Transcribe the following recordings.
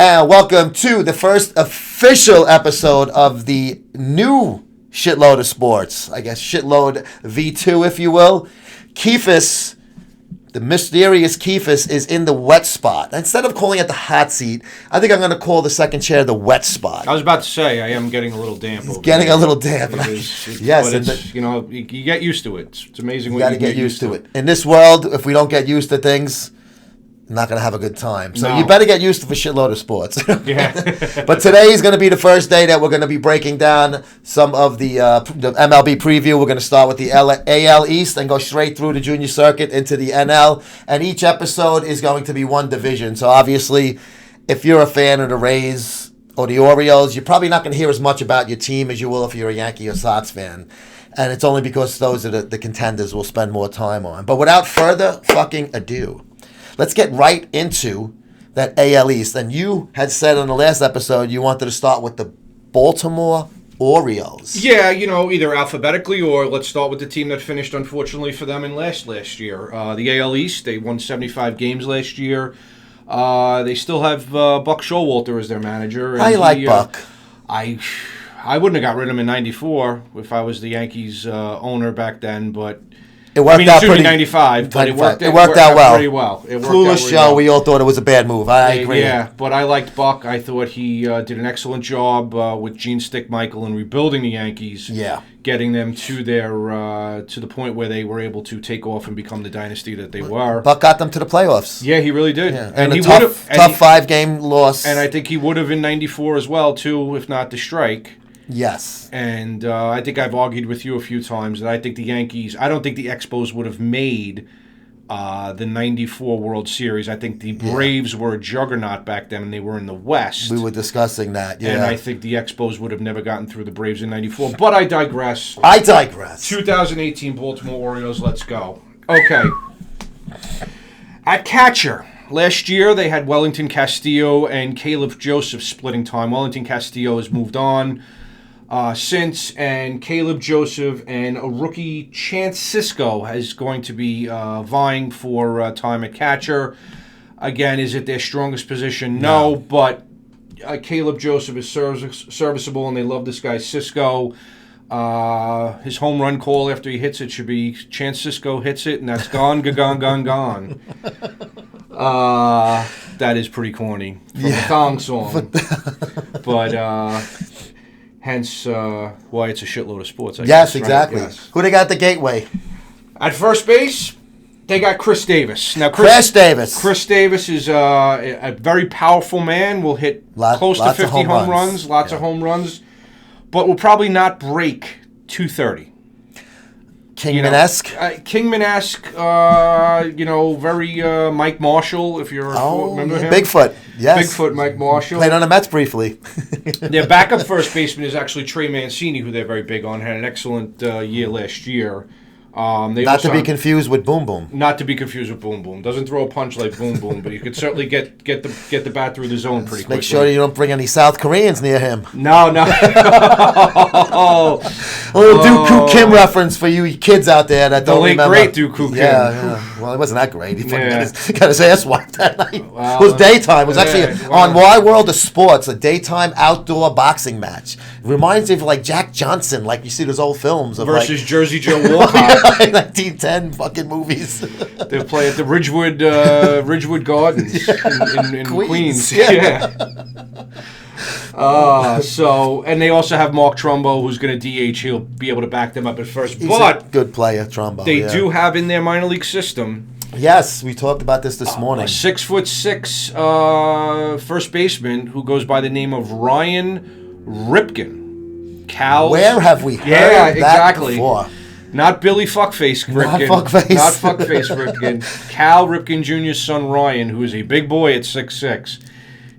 And welcome to the first official episode of the new Shitload of Sports. I guess Shitload V2, if you will. Keefus, the mysterious Keefus, is in the wet spot. Instead of calling it the hot seat, I think I'm going to call the second chair the wet spot. I was about to say, I am getting a little damp. It's getting a little damp. Yes. But it's, you get used to it. It's amazing what you get used to it. In this world, if we don't get used to things, not going to have a MLB So you better get used to the Shitload of Sports. Yeah. But today is going to be the first day that we're going to be breaking down some of the MLB preview. We're going to start with the AL East and go straight through the junior circuit into the NL. And each episode is going to be one division. So obviously, if you're a fan of the Rays or the Orioles, you're probably not going to hear as much about your team as you will if you're a Yankee or Sox fan. And it's only because those are the contenders we'll spend more time on. But without further fucking ado, let's get right into that AL East. And you had said on the last episode you wanted to start with the Baltimore Orioles. Yeah, either alphabetically or let's start with the team that finished, unfortunately, for them in last year. The AL East, they won 75 games last year. They still have Buck Showalter as their manager. And I like Buck. I wouldn't have got rid of him in 94 if I was the Yankees owner back then, but it worked out pretty. 95, but it worked out well. Pretty well. Clueless show. We all thought it was a bad move. I agree. Yeah, but I liked Buck. I thought he did an excellent job with Gene Stickmichael in rebuilding the Yankees. Yeah, getting them to their to the point where they were able to take off and become the dynasty that they were. Buck got them to the playoffs. Yeah, he really did. Yeah. And he tough 5-game loss. And I think he would have in 94 as well too, if not the strike. Yes. And I think I've argued with you a few times that I think the Yankees, I don't think the Expos would have made the 94 World Series. I think the Braves were a juggernaut back then, and they were in the West. We were discussing that, yeah. And I think the Expos would have never gotten through the Braves in 94. But I digress. 2018 Baltimore Orioles, let's go. Okay. At catcher. Last year, they had Wellington Castillo and Caleb Joseph splitting time. Wellington Castillo has moved on since, and Caleb Joseph and a rookie, Chance Sisco, is going to be vying for time at catcher. Again, is it their strongest position? No, but Caleb Joseph is serviceable, and they love this guy, Sisco. His home run call after he hits it should be Chance Sisco hits it, and that's gone. That is pretty corny from the Thong song. But hence why it's a shitload of sports, I guess. Exactly. Right? Yes. Who they got at the gateway? At first base, they got Chris Davis. Now, Chris Davis is a very powerful man. Will hit close to 50 home runs. Lots of home runs. But will probably not break 230. Kingman-esque? Kingman-esque, very Mike Marshall, if you remember him. Bigfoot, yes. Bigfoot Mike Marshall. Played on the Mets briefly. Their backup first baseman is actually Trey Mancini, who they're very big on. Had an excellent year last year. Not to be confused with Boom Boom. Not to be confused with Boom Boom. Doesn't throw a punch like Boom Boom, but you could certainly get the bat through the zone pretty quickly. Make sure you don't bring any South Koreans near him. No. A little Dooku Kim reference for you kids out there that don't remember. The late great Dooku Kim. Yeah. Well, it wasn't that great. He got his ass wiped that night. Well, it was daytime. It was actually on Wide World of Sports, a daytime outdoor boxing match. It reminds me of like Jack Johnson, like you see those old films of versus Jersey Joe Walcott. 1910 fucking movies. They play at the Ridgewood Gardens in Queens. Yeah. And they also have Mark Trumbo, who's going to DH. He'll be able to back them up at first. He's a good player, Trumbo. They do have in their minor league system. Yes, we talked about this morning. A 6'6" first baseman who goes by the name of Ryan Ripken. Where have we heard that before? Not Billy Fuckface Ripken. Not Fuckface Ripken. Cal Ripken Jr.'s son Ryan, who is a big boy at 6'6",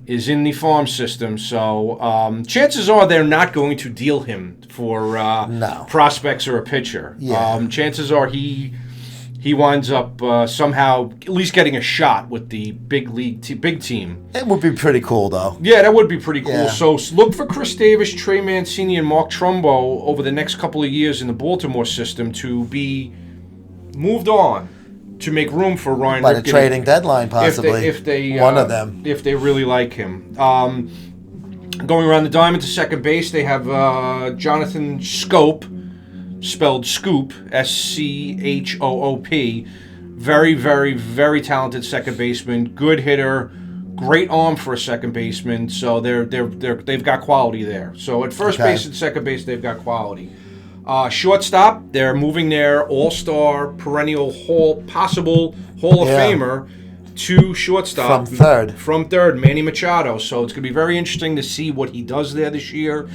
is in the farm system. So chances are they're not going to deal him for prospects or a pitcher. Yeah. Chances are he winds up somehow at least getting a shot with the big team. It would be pretty cool, though. Yeah, that would be pretty cool. Yeah. So look for Chris Davis, Trey Mancini, and Mark Trumbo over the next couple of years in the Baltimore system to be moved on to make room for Ryan by Ripken the trading deadline, possibly. if they one of them, if they really like him. Going around the diamond to second base, they have Jonathan Schoop, spelled Scoop, Schoop. Very, very, very talented second baseman. Good hitter, great arm for a second baseman. So they've got quality there. So at first base and second base, they've got quality. Shortstop, they're moving their all-star, perennial possible Hall of Famer to shortstop. From third, Manny Machado. So it's going to be very interesting to see what he does there this year.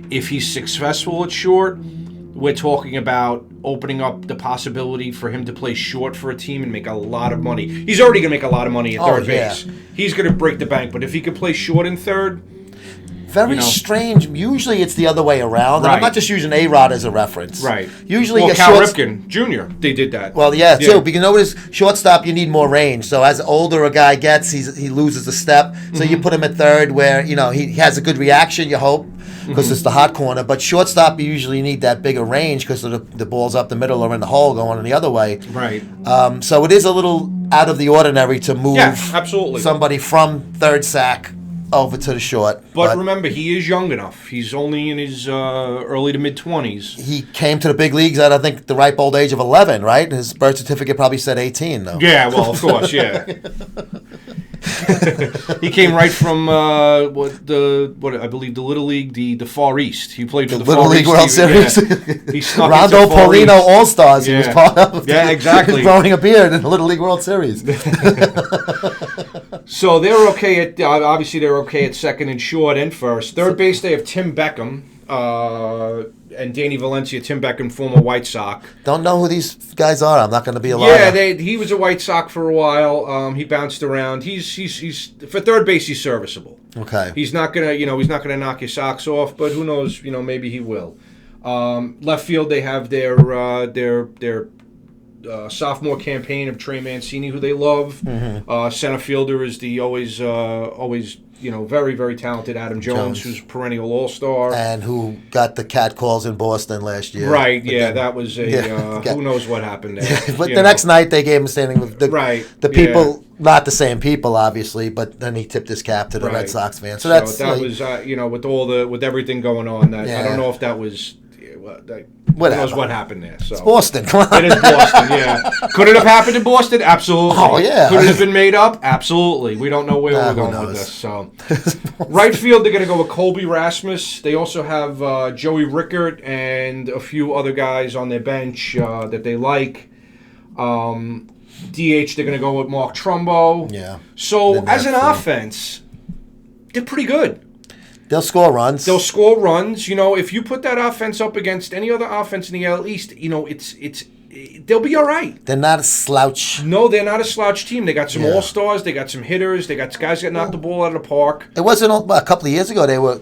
If he's successful at short, we're talking about opening up the possibility for him to play short for a team and make a lot of money. He's already going to make a lot of money at third base. He's going to break the bank. But if he could play short in third... Very strange. Usually it's the other way around. And I'm not just using A-Rod as a reference. Right. Usually Cal Ripken Jr., they did that. Well, too. But you notice shortstop, you need more range. So as older a guy gets, he loses a step. So you put him at third where, he has a good reaction, you hope, because it's the hot corner. But shortstop, you usually need that bigger range because the ball's up the middle or in the hole going the other way. Right. So it is a little out of the ordinary to move absolutely. somebody from third sack over to the short. But remember, he is young enough. He's only in his early to mid-20s. He came to the big leagues at, I think, the ripe old age of 11, right? His birth certificate probably said 18, though. Yeah, well, of course, yeah. He came right from what I believe the Little League, the Far East. He played for the Little Far League East. World Series. Yeah. He snuck Rondo into Far Paulino East. All Stars. He was part of. Yeah, exactly. Growing a beard in the Little League World Series. So they're okay at obviously they're okay at second and short and first. Third base they have Tim Beckham and Danny Valencia. Tim Beckham, former White Sox. Don't know who these guys are. I'm not going to be a liar. Yeah, he was a White Sox for a while. He bounced around. He's for third base. He's serviceable. Okay. He's not gonna knock your socks off, but who knows? Maybe he will. Left field they have their sophomore campaign of Trey Mancini, who they love. Center fielder is the always very, very talented Adam Jones, who's perennial all-star. And who got the cat calls in Boston last year. Right, that was who knows what happened there. But the next night they gave him a standing with the people, not the same people, obviously, but then he tipped his cap to the Red Sox fans. So that was, with everything going on, I don't know if that was... Who knows what happened there? So. It's Boston. Come on. It is Boston, yeah. Could it have happened in Boston? Absolutely. Oh, yeah. Could it have been made up? Absolutely. We don't know where we're going with this. So, right field, they're going to go with Colby Rasmus. They also have Joey Rickert and a few other guys on their bench that they like. DH, they're going to go with Mark Trumbo. Yeah. So, as an offense, they're pretty good. They'll score runs. If you put that offense up against any other offense in the AL East, they'll be all right. They're not a slouch. No, they're not a slouch team. They got some all-stars. They got some hitters. They got guys that knock the ball out of the park. It wasn't a couple of years ago they were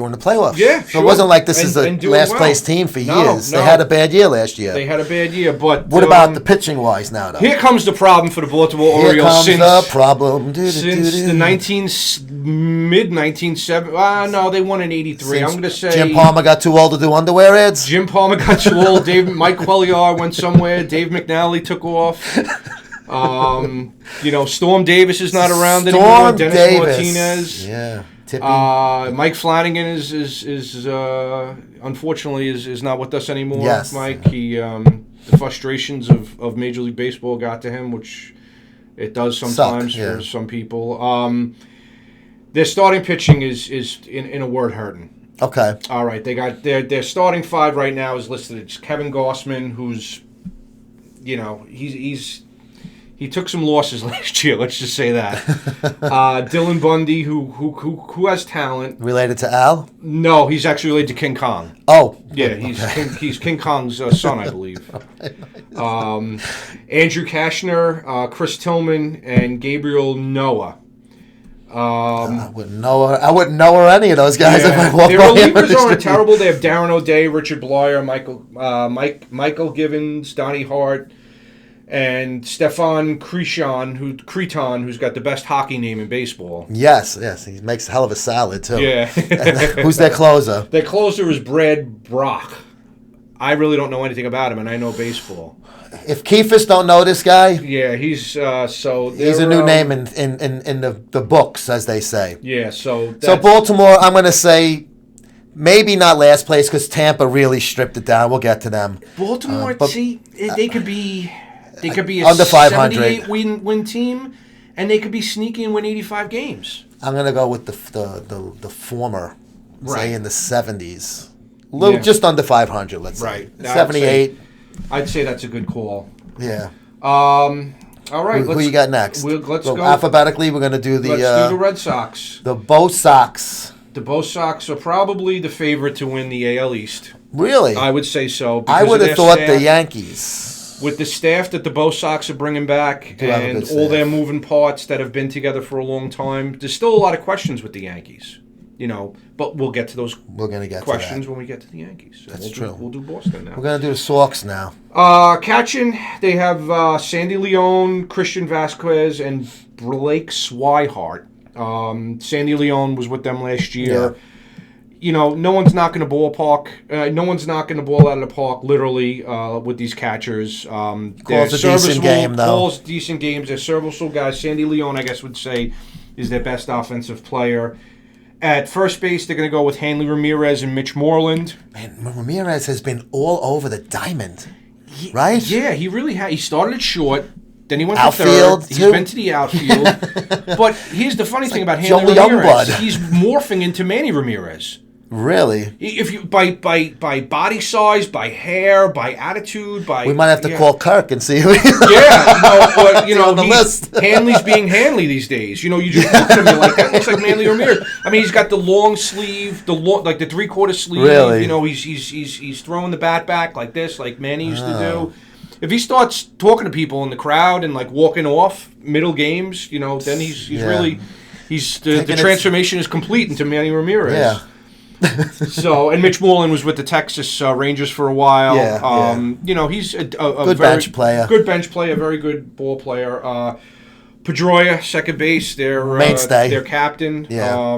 in the playoffs. Yeah, so it wasn't like this is the last place team for years. No. They had a bad year last year. But what about the pitching wise now, though? Here comes the problem for the Baltimore Orioles. Here comes the problem. Since the mid-1970s. No, they won in '83. I'm going to say Jim Palmer got too old to do underwear ads. Jim Palmer got too old. Mike Cuellar went somewhere. Dave McNally took off. Storm Davis is not around anymore. Dennis Martinez. Yeah. Mike Flanagan is unfortunately is not with us anymore. Yes. Mike. He the frustrations of Major League Baseball got to him, which it does sometimes for some people. Their starting pitching is in a word hurting. Okay. All right. They got their starting five right now is listed. It's Kevin Gausman, who's he took some losses last year. Let's just say that. Dylan Bundy, who has talent. Related to Al? No, he's actually related to King Kong. Oh, yeah, he's King Kong's son, I believe. Andrew Kashner, Chris Tillman, and Gabriel Noah. I wouldn't know any of those guys if I walked their by. relievers aren't terrible. They have Darren O'Day, Richard Blyer, Michael Givens, Donnie Hart. And Stefan Creton, who's got the best hockey name in baseball. Yes, he makes a hell of a salad, too. Yeah. Who's their closer? Their closer is Brad Brock. I really don't know anything about him, and I know baseball. If Keefers don't know this guy, yeah, he's a new name in the books, as they say. Yeah, so Baltimore, I'm going to say maybe not last place because Tampa really stripped it down. We'll get to them. Baltimore, they could be a under 500 78 win team, and they could be sneaky and win 85 games. I'm going to go with the former, say in the 70s. Just under 500, let's say. 78. I'd say that's a good call. Yeah. All right. Who you got next? Let's go. Alphabetically, we're going to do Let's do the Red Sox. The Bo Sox. The Bo Sox are probably the favorite to win the AL East. Really? I would say so. I would have thought the Yankees. With the staff that the Bo Sox are bringing back and all their moving parts that have been together for a long time, there's still a lot of questions with the Yankees. But we'll get to those questions when we get to the Yankees. So That's true. We'll do Boston now. We're going to do the Sox now. Catching, they have Sandy Leon, Christian Vasquez, and Blake Swihart. Sandy Leon was with them last year. Yeah. No one's knocking the ballpark. No one's knocking the ball out of the park, literally, with these catchers. Calls a decent game, though. Calls decent games. They're serviceable guys. Sandy Leon, I guess, would say, is their best offensive player. At first base, they're going to go with Hanley Ramirez and Mitch Moreland. Man, Ramirez has been all over the diamond, right? Yeah, he really has. He started at short, then he went outfield, to third. He's been to the outfield. But here's the funny thing about Hanley Ramirez. He's morphing into Manny Ramirez. Really? If you by body size, by hair, by attitude, by we might have to call Kirk and see who. On the list. Hanley's being Hanley these days. You just look at him, you're like, that looks like Manny Ramirez. I mean, he's got the long sleeve, the 3/4 sleeve. Really? He's throwing the bat back like this, like Manny used to do. If he starts talking to people in the crowd and like walking off middle games, then he's really the transformation is complete into Manny Ramirez. Yeah. And Mitch Moreland was with the Texas Rangers for a while. He's a good very bench player. Good bench player, very good ball player. Pedroia, second base, mainstay, their captain. Yeah.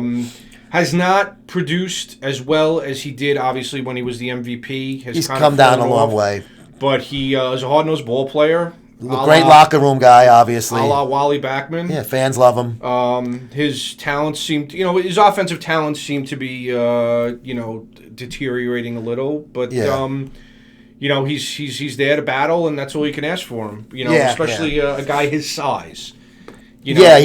Has not produced as well as he did, obviously, when he was the MVP. He's come down a long way. But he is a hard-nosed ball player. Great locker room guy, obviously. A la Wally Backman. Yeah, fans love him. His talents his offensive talents seem to be, deteriorating a little. But, he's there to battle, and that's all you can ask for him. Especially a guy his size. He's a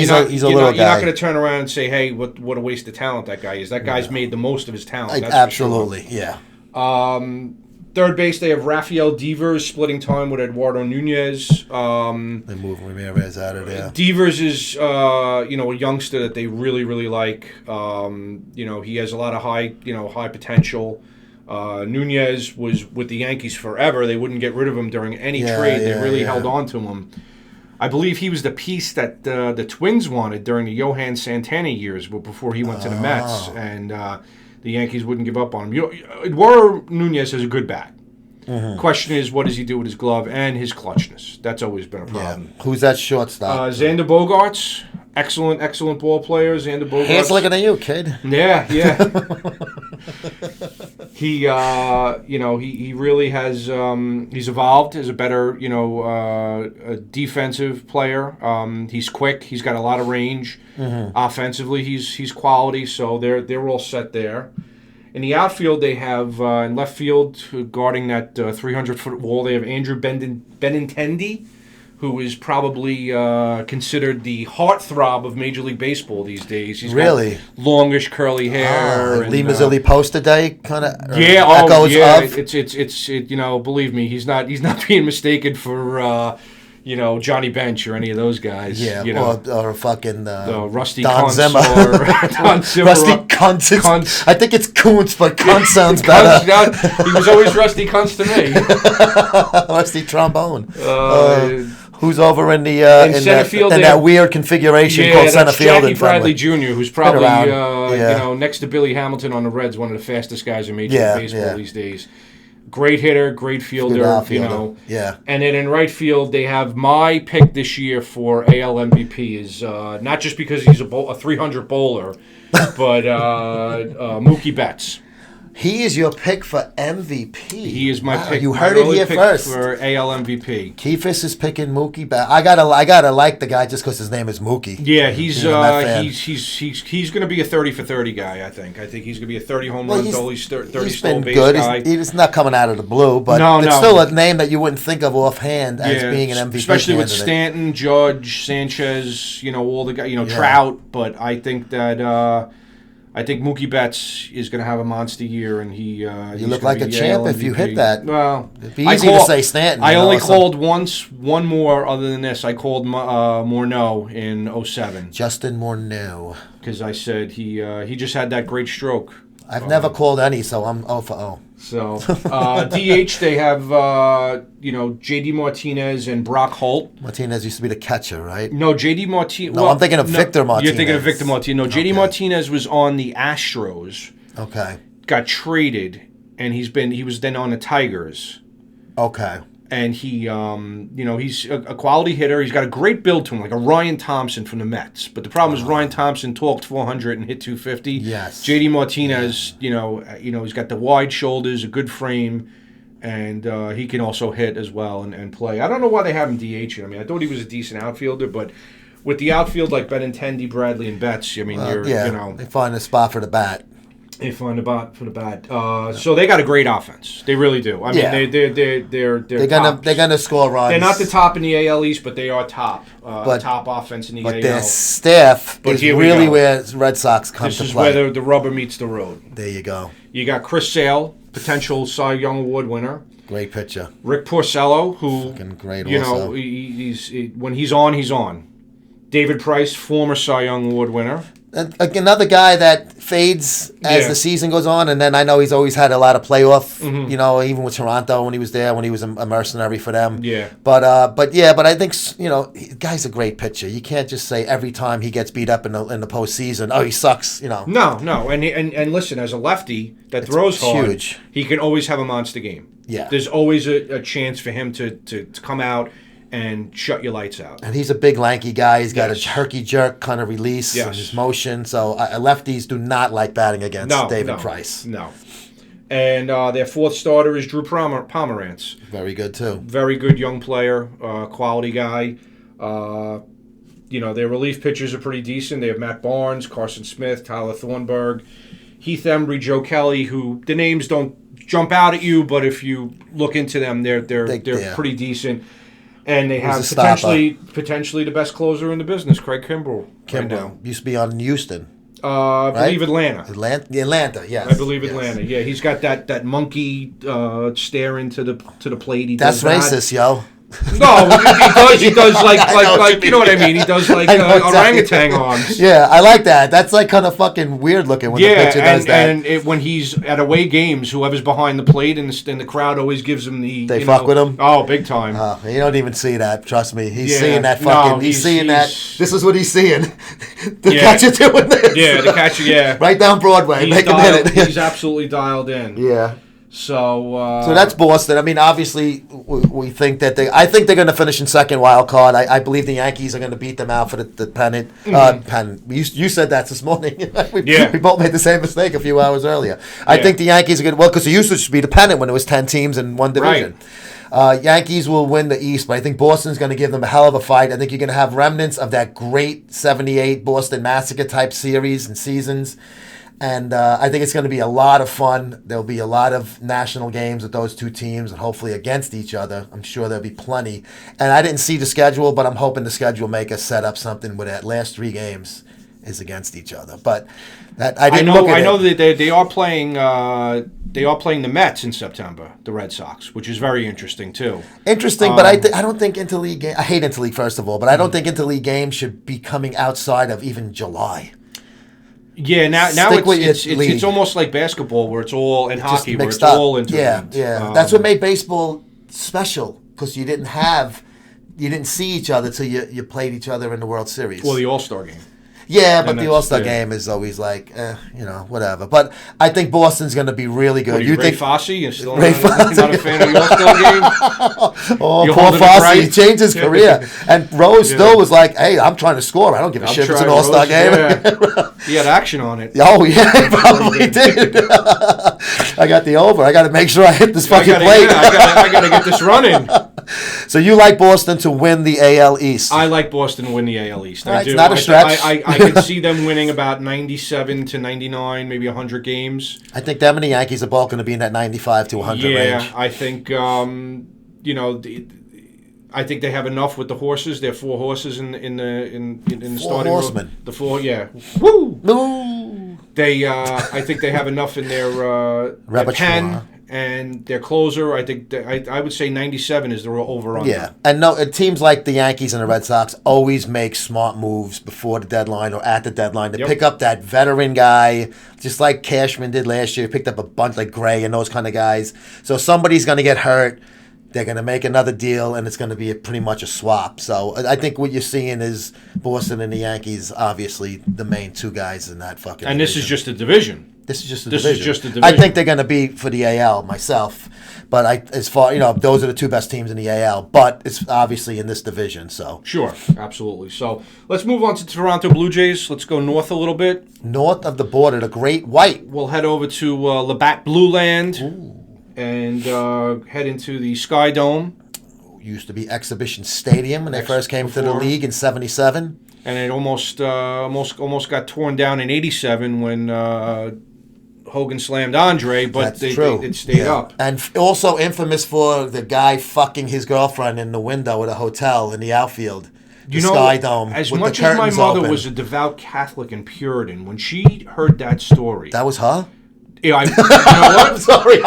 little guy. You're not going to turn around and say, hey, what a waste of talent that guy is. That guy's made the most of his talent. That's absolutely, for sure. Yeah. Third base, they have Rafael Devers splitting time with Eduardo Nunez. They move Ramirez out of there. Devers is, a youngster that they really, really like. He has a lot of high potential. Nunez was with the Yankees forever. They wouldn't get rid of him during any trade. They really held on to him. I believe he was the piece that the Twins wanted during the Johan Santana years before he went to the Mets. And the Yankees wouldn't give up on him. Eduardo Nunez has a good bat. Mm-hmm. Question is, what does he do with his glove and his clutchness? That's always been a problem. Yeah. Who's that shortstop? Xander Bogaerts. Excellent ball player. Xander Bogaerts. He's looking at you, kid. Yeah. He really has. He's evolved as a better, a defensive player. He's quick. He's got a lot of range. Mm-hmm. Offensively, he's quality. So they're all set there. In the outfield, they have in left field guarding that 300-foot wall. They have Andrew Benintendi, who is probably considered the heartthrob of Major League Baseball these days. He's got longish curly hair. Like Lee Mazzilli Poster Day kind of. Of. It's believe me, he's not being mistaken for. Johnny Bench or any of those guys. Yeah, or fucking Rusty Don Kuntz Zimmer. Or Don Zimmer. Rusty Kuntz. I think it's Kuntz, but Kuntz sounds better. He was always Rusty Kuntz to me. Rusty Trombone. Who's over in the in center field? In that weird configuration called center field. Jackie Bradley Jr., who's probably next to Billy Hamilton on the Reds, one of the fastest guys in Major League Baseball these days. Great hitter, great fielder, Yeah. And then in right field, they have my pick this year for AL MVP is not just because he's a 300 bowler, but Mookie Betts. He is your pick for MVP. He is my pick. You heard it here first for AL MVP. Keefus is picking Mookie Betts. I gotta like the guy just because his name is Mookie. Yeah, he's going to be a 30 for 30 guy. I think he's going to be a 30 home run goal. He's 30 stolen base guy. He's not coming out of the blue, but it's still a name that you wouldn't think of offhand as being an MVP. Especially with Stanton, Judge, Sanchez, all the guys, Trout. But I think that. I think Mookie Betts is going to have a monster year, and you look like a champ if you hit that. Well, it'd be easy to say Stanton. I only called one more other than this. I called Morneau in 07. Justin Morneau. Because I said he just had that great stroke. I've never called any, so I'm 0 for 0. So, DH, they have, J.D. Martinez and Brock Holt. Martinez used to be the catcher, right? No, J.D. Martinez. No, I'm thinking of Victor Martinez. You're thinking of Victor Martinez. No, J.D. Martinez was on the Astros. Okay. Got traded, and he was then on the Tigers. Okay. And he's a quality hitter. He's got a great build to him, like a Ryan Thompson from the Mets. But the problem is Ryan Thompson talked 400 and hit 250. Yes. J.D. Martinez, he's got the wide shoulders, a good frame, and he can also hit as well and play. I don't know why they have him DH. I thought he was a decent outfielder, but with the outfield like Benintendi, Bradley, and Betts, they find a spot for the bat. They find a spot for the bat. So they got a great offense. They really do. They're gonna score runs. They're not the top in the AL East, but they are top. Top offense in the AL. But their staff is really where Red Sox come to play. This is where the rubber meets the road. There you go. You got Chris Sale, potential Cy Young Award winner. Great pitcher. Rick Porcello, who great also. When he's on, he's on. David Price, former Cy Young Award winner. Another guy that fades as the season goes on, and then I know he's always had a lot of playoff, even with Toronto when he was there, when he was a mercenary for them. Yeah. But I think the guy's a great pitcher. You can't just say every time he gets beat up in the postseason, he sucks. No, and listen, as a lefty that throws hard, huge. He can always have a monster game. Yeah. There's always a chance for him to come out and shut your lights out. And he's a big, lanky guy. He's got a herky-jerk kind of release in his motion. So lefties do not like batting against David Price. No. And their fourth starter is Drew Pomerantz. Very good, too. Very good young player, quality guy. Their relief pitchers are pretty decent. They have Matt Barnes, Carson Smith, Tyler Thornburg, Heath Embry, Joe Kelly, who the names don't jump out at you, but if you look into them, they're pretty decent. And they have potentially the best closer in the business, Craig Kimbrell. Kimbrell used to be on Houston. I believe Atlanta. Atlanta, yes. I believe Atlanta. Yeah, he's got that monkey stare into the plate. That's racist, yo. No, he does like you know what I mean. He does like orangutan arms. Yeah, I like that. That's like kind of fucking weird looking when the pitcher does that. And when he's at away games, whoever's behind the plate and the crowd always gives him the. They fuck with him. Oh, big time. You don't even see that. Trust me, he's seeing that fucking. No, he's seeing that. This is what he's seeing. The catcher doing this. Yeah, the catcher. Yeah, right down Broadway. Make him hit it. He's absolutely dialed in. Yeah. So that's Boston. I mean, obviously, we think that I think they're going to finish in second wild card. I believe the Yankees are going to beat them out for the pennant. Pennant. You said that this morning. We both made the same mistake a few hours earlier. I think the Yankees are going to, because it used to be the pennant when it was 10 teams in one division. Right. Yankees will win the East, but I think Boston's going to give them a hell of a fight. I think you're going to have remnants of that great 78 Boston Massacre type series and seasons. And I think it's going to be a lot of fun. There'll be a lot of national games with those two teams, and hopefully against each other. I'm sure there'll be plenty. And I didn't see the schedule, but I'm hoping the schedule maker set up something where that last 3 games is against each other. But that I know that they are playing. They are playing the Mets in September, the Red Sox, which is very interesting too. Interesting, but I don't think interleague. I hate interleague first of all, but I don't think interleague games should be coming outside of even July. Yeah, now it's almost like basketball where it's all in hockey where it's all interlinked. Yeah. That's what made baseball special, because you didn't see each other till you played each other in the World Series. Well, the All-Star game. Yeah, but the All-Star game is always like, whatever. But I think Boston's going to be really good. You think Fosse? You're still not a fan of the All-Star game? Oh, poor Fosse. Right? He changed his career. And Rose still was like, hey, I'm trying to score. I don't give a shit if it's an All-Star game. Yeah. He had action on it. Oh, yeah, he probably did. I got the over. I got to make sure I hit this fucking plate. I got to get this running. So you like Boston to win the AL East? I like Boston to win the AL East. I do. It's not a stretch. I can see them winning about 97 to 99, maybe 100 games. I think them and the Yankees are both going to be in that 95 to 100 range. Yeah, I think, I think they have enough with the horses. There are 4 horses in the starting horsemen. The 4, yeah. Woo! No. I think they have enough in their pen. And their closer, I think, I would say 97 is the over-under. Yeah, and teams like the Yankees and the Red Sox always make smart moves before the deadline or at the deadline to pick up that veteran guy, just like Cashman did last year. Picked up a bunch like Gray and those kind of guys. So somebody's going to get hurt. They're going to make another deal, and it's going to be pretty much a swap. So I think what you're seeing is Boston and the Yankees, obviously, the main 2 guys in that fucking And division. this is just a division. This is just a division. I think they're going to be for the AL myself, but as far those are the 2 best teams in the AL. But it's obviously in this division. So sure, absolutely. So let's move on to Toronto Blue Jays. Let's go north a little bit. North of the border, the Great White. We'll head over to Labatt Blue Land and head into the Sky Dome. Used to be Exhibition Stadium when they first came to the league in '77, and it almost got torn down in '87 when. Hogan slammed Andre, but it stayed up. And also infamous for the guy fucking his girlfriend in the window at a hotel in the outfield. The Sky Dome. As much as my mother was a devout Catholic and Puritan, when she heard that story... That was her? Yeah, you know what? I'm sorry. You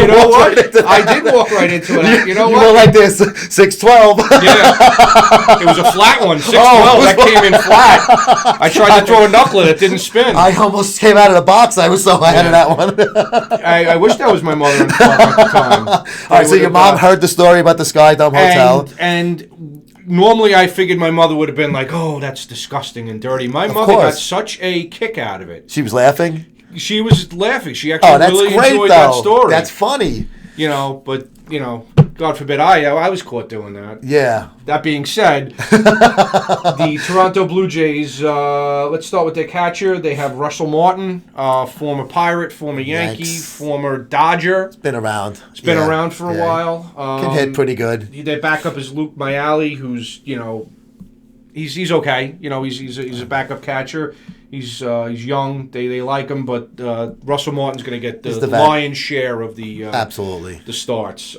know what? I did walk right into it. You know what? You were like this, 6'12". Yeah. It was a flat one, 6'12". That came in flat. I tried to throw a knuckle, it didn't spin. I almost came out of the box. I was so ahead of that one. I wish that was my mother and father at the time. All right, so your mom heard the story about the Sky Dome Hotel. And normally I figured my mother would have been like, oh, that's disgusting and dirty. My mother got such a kick out of it. She was laughing? She was laughing. She actually really enjoyed that story. That's funny. But God forbid I was caught doing that. Yeah. That being said, the Toronto Blue Jays, let's start with their catcher. They have Russell Martin, former Pirate, former Yankee, former Dodger. It's been around. It's been around for a while. Can hit pretty good. Their backup is Luke Miali, who's, he's okay. He's a backup catcher. He's young. They like him, but Russell Martin's going to get the lion's share of the the starts.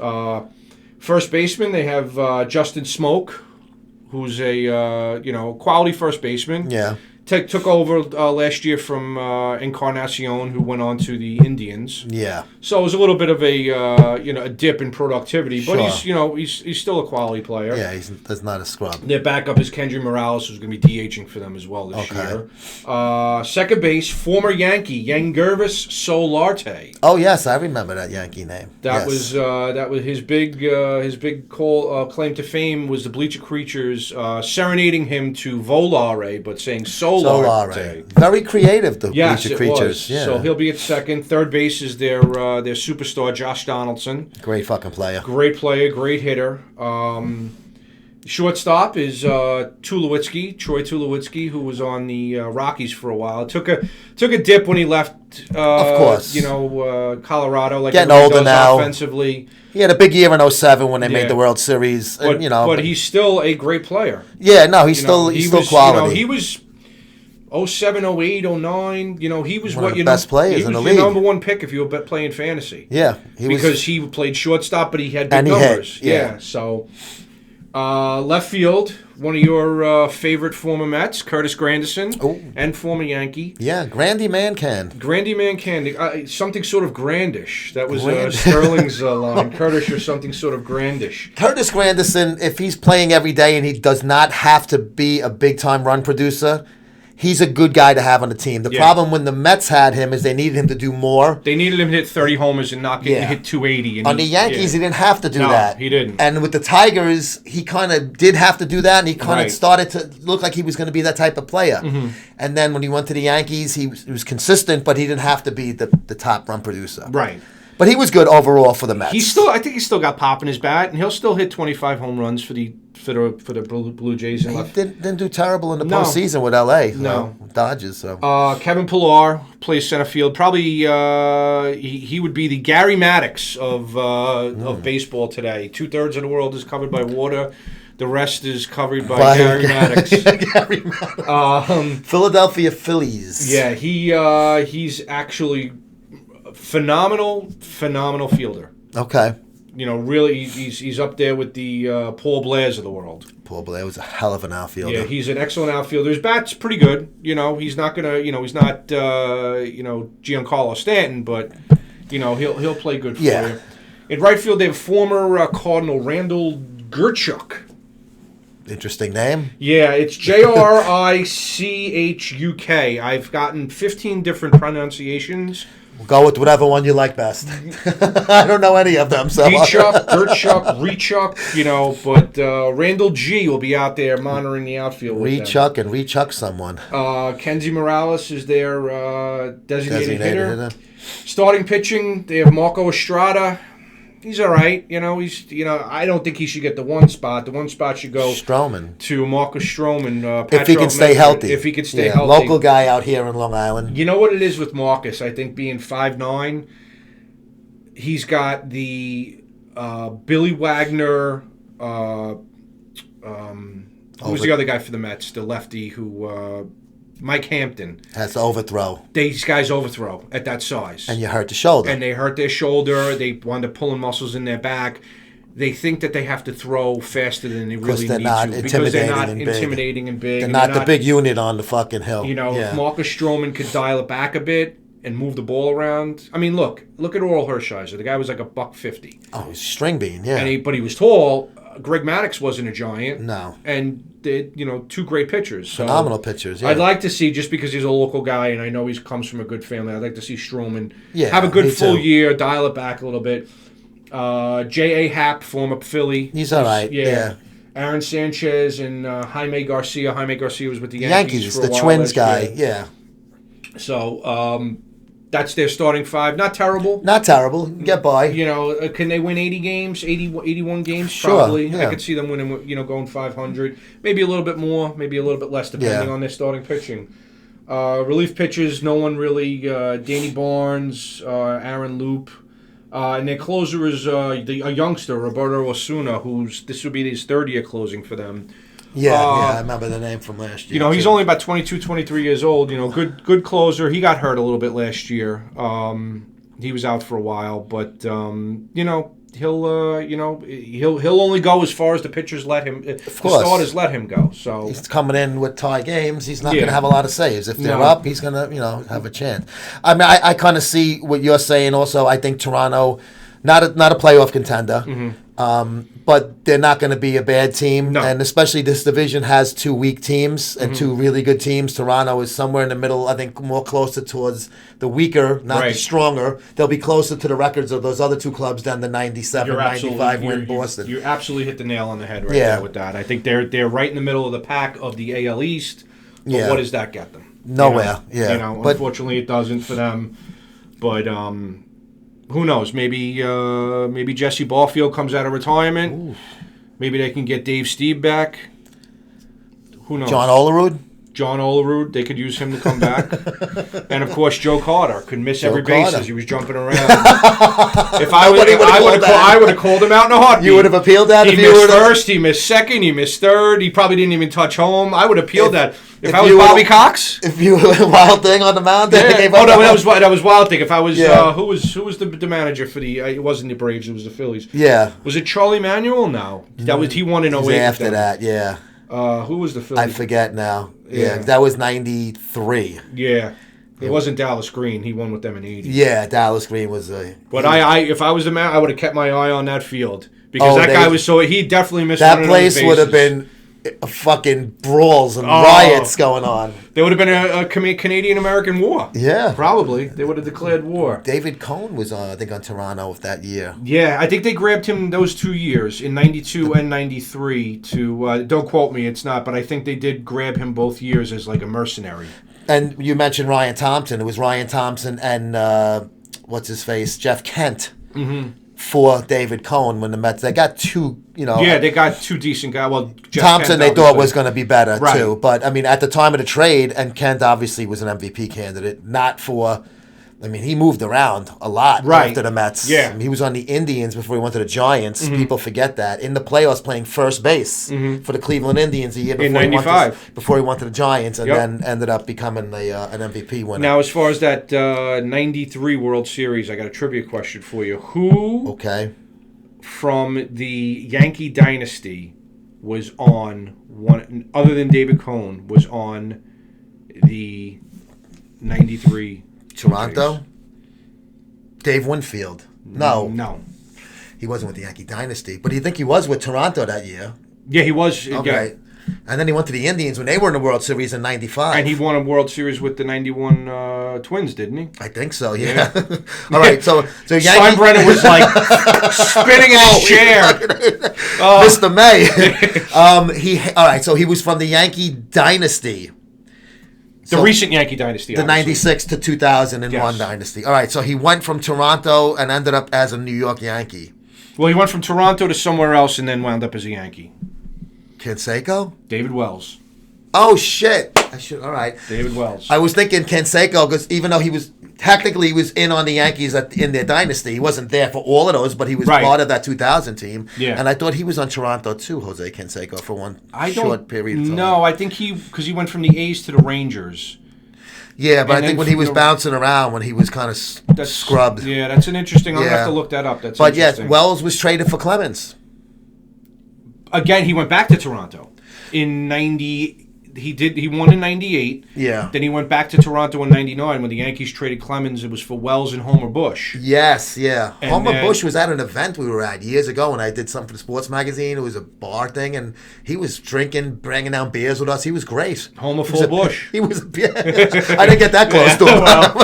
First baseman, they have Justin Smoke, who's a quality first baseman. Yeah. Took over last year from Encarnacion, who went on to the Indians. Yeah. So it was a little bit of a dip in productivity, but he's still a quality player. Yeah, that's not a scrub. Their backup is Kendry Morales, who's going to be DHing for them as well this year. Second base, former Yankee Yangervis Solarte. Oh yes, I remember that Yankee name. That was his big claim to fame was the Bleacher Creatures serenading him to Volare, but saying Solarte. Very creative, the Bleacher Creatures. Was. Yeah. So he'll be at second. Third base is their superstar, Josh Donaldson. Great fucking player. Great player, great hitter. Shortstop is Troy Tulowitzki, who was on the Rockies for a while. Took a dip when he left. Of course. Colorado. Like getting older now. Offensively. He had a big year in '07 when they made the World Series. But he's still a great player. Yeah, no, he's still quality. He was 07, 08, 09. He was one of the best players in the league. He was your number one pick if you were playing fantasy. Yeah, he played shortstop, but he had big numbers. So. Left field, one of your favorite former Mets, Curtis Granderson, and former Yankee. Yeah, Grandy Man can. Something sort of grandish. That was Sterling's line. Curtis or something sort of grandish. Curtis Granderson, if he's playing every day and he does not have to be a big-time run producer, he's a good guy to have on the team. The problem when the Mets had him is they needed him to do more. They needed him to hit 30 homers and not get hit 280. And on the Yankees, he didn't have to do that. He didn't. And with the Tigers, he kind of did have to do that, and he kind of started to look like he was going to be that type of player. And then when he went to the Yankees, he was consistent, but he didn't have to be the top run producer. Right. But he was good overall for the Mets. I think he's still got pop in his bat, and he'll still hit 25 home runs for the Blue Jays. He didn't do terrible in the postseason with L.A. No, Dodgers. So Kevin Pillar plays center field. Probably he would be the Gary Maddox of baseball today. 2/3 of the world is covered by water. The rest is covered by Gary Maddox. Gary Maddox. Philadelphia Phillies. Yeah, he's actually phenomenal fielder. Okay. Really, he's up there with the Paul Blairs of the world. Paul Blair was a hell of an outfielder. Yeah, he's an excellent outfielder. His bat's pretty good. He's not he's not Giancarlo Stanton, but he'll play good for you. In right field, they have former Cardinal Randall Grichuk. Interesting name. Yeah, it's Jrichuk. I've gotten 15 different pronunciations. We'll go with whatever one you like best. I don't know any of them. So Grichuk, but Randall G will be out there monitoring the outfield with them. And rechuck someone. Kenzie Morales is their designated hitter. Starting pitching, they have Marco Estrada. He's all right. I don't think he should get the one spot. The one spot should go Stroman to Marcus Stroman. If he can stay healthy. If he can stay healthy. Local guy out here in Long Island. You know what it is with Marcus? I think being 5'9", he's got the Billy Wagner. Who was the other guy for the Mets? The lefty who. Mike Hampton. Has to overthrow. These guys overthrow at that size. And you hurt the shoulder. And they hurt their shoulder. They wind up pulling muscles in their back. They think that they have to throw faster than they really need to. Because they're not intimidating and big. They're not the big unit on the fucking hill. If Marcus Stroman could dial it back a bit and move the ball around. I mean, look at Oral Hershiser. The guy was like $150. Oh, he's a string bean, yeah. But he was tall. Greg Maddux wasn't a giant. No. And did, two great pitchers. So phenomenal pitchers, yeah. I'd like to see, just because he's a local guy and I know he comes from a good family, I'd like to see Stroman have a good full year, dial it back a little bit. J.A. Happ, former Philly. He's all right, yeah. Aaron Sanchez and Jaime Garcia. Jaime Garcia was with the Yankees for a the while Twins guy, yeah. So, that's their starting five. Not terrible. Get by. Can they win 80 games, 81 games? Sure, probably. yeah. I could see them winning, going 500. Maybe a little bit more, maybe a little bit less, depending on their starting pitching. Relief pitchers, no one really. Danny Barnes, Aaron Loop. And their closer is a youngster, Roberto Osuna, this would be his third year closing for them. Yeah, I remember the name from last year. He's only about 22, 23 years old. Good closer. He got hurt a little bit last year. He was out for a while, but he'll only go as far as the pitchers let him. The starters let him go. So he's coming in with tie games. He's not going to have a lot of saves. If they're up, he's going to have a chance. I mean, I kind of see what you're saying. Also, I think Toronto, not a playoff contender. Mm-hmm. But they're not going to be a bad team. No. And especially this division has two weak teams and two really good teams. Toronto is somewhere in the middle, I think more closer towards the weaker, not the stronger. They'll be closer to the records of those other two clubs than the 97, 95 win Boston. You absolutely hit the nail on the head there with that. I think they're right in the middle of the pack of the AL East. But what does that get them? Nowhere, But unfortunately, it doesn't for them. But who knows? Maybe Jesse Barfield comes out of retirement. Ooh. Maybe they can get Dave Stieb back. Who knows? John Olerud. They could use him to come back. And of course, Joe Carter could miss every base as he was jumping around. If I would have called him out in a heartbeat. You would have appealed that. He missed first. He missed second. He missed third. He probably didn't even touch home. I would have appealed that. If I was Bobby Cox, if you were Wild Thing on the mound, that was Wild Thing. If I was, who was the manager for the? It wasn't the Braves. It was the Phillies. Yeah. Was it Charlie Manuel? No, that was he won in 08. After that, yeah. Who was the Phillies? I forget now. Yeah, that was 93. Yeah. It wasn't Dallas Green. He won with them in 80. Yeah, Dallas Green was a. But if I was the man, I would have kept my eye on that field because that guy was he definitely missed. That place would have been fucking brawls and riots going on. There would have been a Canadian-American war. Yeah. Probably. They would have declared war. David Cohn was, I think, on Toronto that year. Yeah, I think they grabbed him those 2 years, in 92 and 93, to, don't quote me, it's not, but I think they did grab him both years as like a mercenary. And you mentioned Ryan Thompson. It was Ryan Thompson and, what's-his-face, Jeff Kent. Mm-hmm. For David Cohn when the Mets, they got two, Yeah, they got two decent guys. Well, Jeff Thompson Kent, they thought was going to be better right. too. But I mean, at the time of the trade, and Kent obviously was an MVP candidate, not for. I mean, he moved around a lot after the Mets. Yeah. I mean, he was on the Indians before he went to the Giants. Mm-hmm. People forget that. In the playoffs, playing first base for the Cleveland Indians a year before in '95. Before he went to the Giants, and then ended up becoming an MVP winner. Now, as far as that '93 World Series, I got a trivia question for you. Who from the Yankee dynasty was on one, other than David Cohn, was on the '93 Toronto? Series? Dave Winfield. No. He wasn't with the Yankee dynasty. But do you think he was with Toronto that year? Yeah, he was. Okay. Yeah. And then he went to the Indians when they were in the World Series in '95. And he won a World Series with the '91 Twins, didn't he? I think so, yeah. All right, so Yankee... Steinbrenner was like spinning in his chair. Mr. May. All right, so he was from the Yankee dynasty. The recent Yankee dynasty, the '96 to 2001 dynasty. All right, so he went from Toronto and ended up as a New York Yankee. Well, he went from Toronto to somewhere else and then wound up as a Yankee. Canseco? David Wells. Oh, shit. All right. David Wells. I was thinking Canseco because even though he was in on the Yankees in their dynasty, he wasn't there for all of those, but he was part of that 2000 team. Yeah. And I thought he was on Toronto too, Jose Canseco, for one short period of time. No, I think because he went from the A's to the Rangers. Yeah, but I think when he was bouncing around, when he was kind of scrubbed. Yeah, that's an interesting. I'm going to have to look that up. But yes, Wells was traded for Clemens. Again, he went back to Toronto in '90. He won in '98. Yeah. Then he went back to Toronto in '99 when the Yankees traded Clemens. It was for Wells and Homer Bush. Yes, yeah. And Homer Bush was at an event we were at years ago when I did something for the sports magazine. It was a bar thing, and he was drinking, bringing down beers with us. He was great. Homer full Bush. I didn't get that close to him. Well.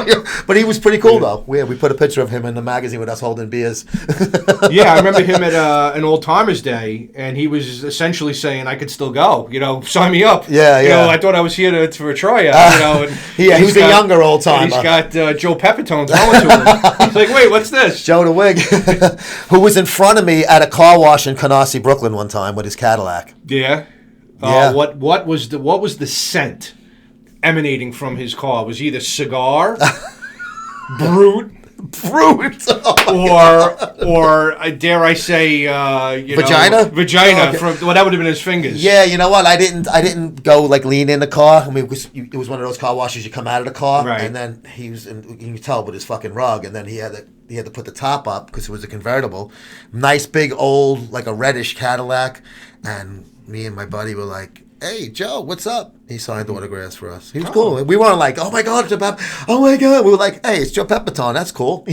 But he was pretty cool, though. We put a picture of him in the magazine with us holding beers. Yeah, I remember him at an Old Timers Day, and he was essentially saying, I could still go. Sign me up. Yeah. I thought I was here for a tryout. He was a younger old timer. He's got Joe Pepitone throwing to him. He's like, wait, what's this? Joe the Wig, who was in front of me at a car wash in Canarsie, Brooklyn, one time with his Cadillac. Yeah. What was the scent emanating from his car? Was either cigar, brute. or dare I say, vagina? Vagina. Okay. That would have been his fingers. Yeah, you know what? I didn't go lean in the car. I mean, it was one of those car washes. You come out of the car, right. And then he was, you can tell with his fucking rug, and then he had to put the top up because it was a convertible. Nice big old like a reddish Cadillac, and me and my buddy were like, "Hey, Joe, what's up?" He signed autographs for us. He was cool. We weren't like, "Oh my God, Joe oh my God." We were like, "Hey, it's Joe Pepitone. That's cool."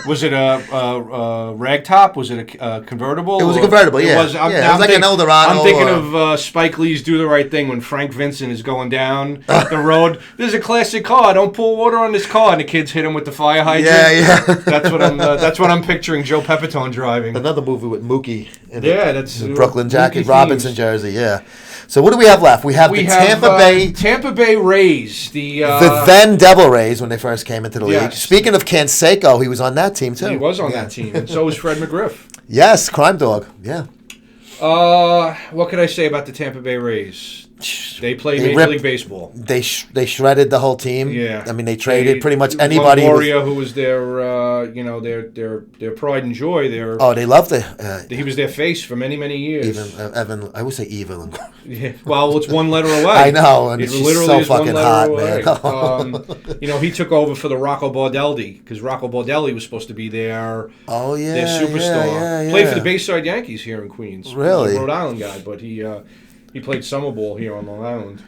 Was it a rag top? Was it a convertible? It was a convertible. Yeah. It was like an Eldorado. I'm thinking of Spike Lee's "Do the Right Thing" when Frank Vincent is going down the road. This is a classic car. Don't pour water on this car, and the kids hit him with the fire hydrant. Yeah. That's what I'm picturing Joe Pepitone driving. Another movie with Mookie. That's Brooklyn jacket, Robinson jersey. Yeah. So what do we have left? We have Tampa Bay Rays, the then Devil Rays when they first came into the league. Speaking of Canseco, he was on that team too. He was on that team, and so was Fred McGriff. Yes, Crime Dog. Yeah. What could I say about the Tampa Bay Rays? They play Major League Baseball. They shredded the whole team. Yeah, I mean they traded pretty much anybody. Longoria, who was their pride and joy. They loved it. He was their face for many years. Even Evan, I would say evil. Yeah, well, it's one letter away. I know, and it's literally so fucking hot, man. He took over for the Rocco Baldelli because Rocco Baldelli was supposed to be their superstar. Yeah. Played for the Bayside Yankees here in Queens. Really, Rhode Island guy, but he played summer ball here on Long Island.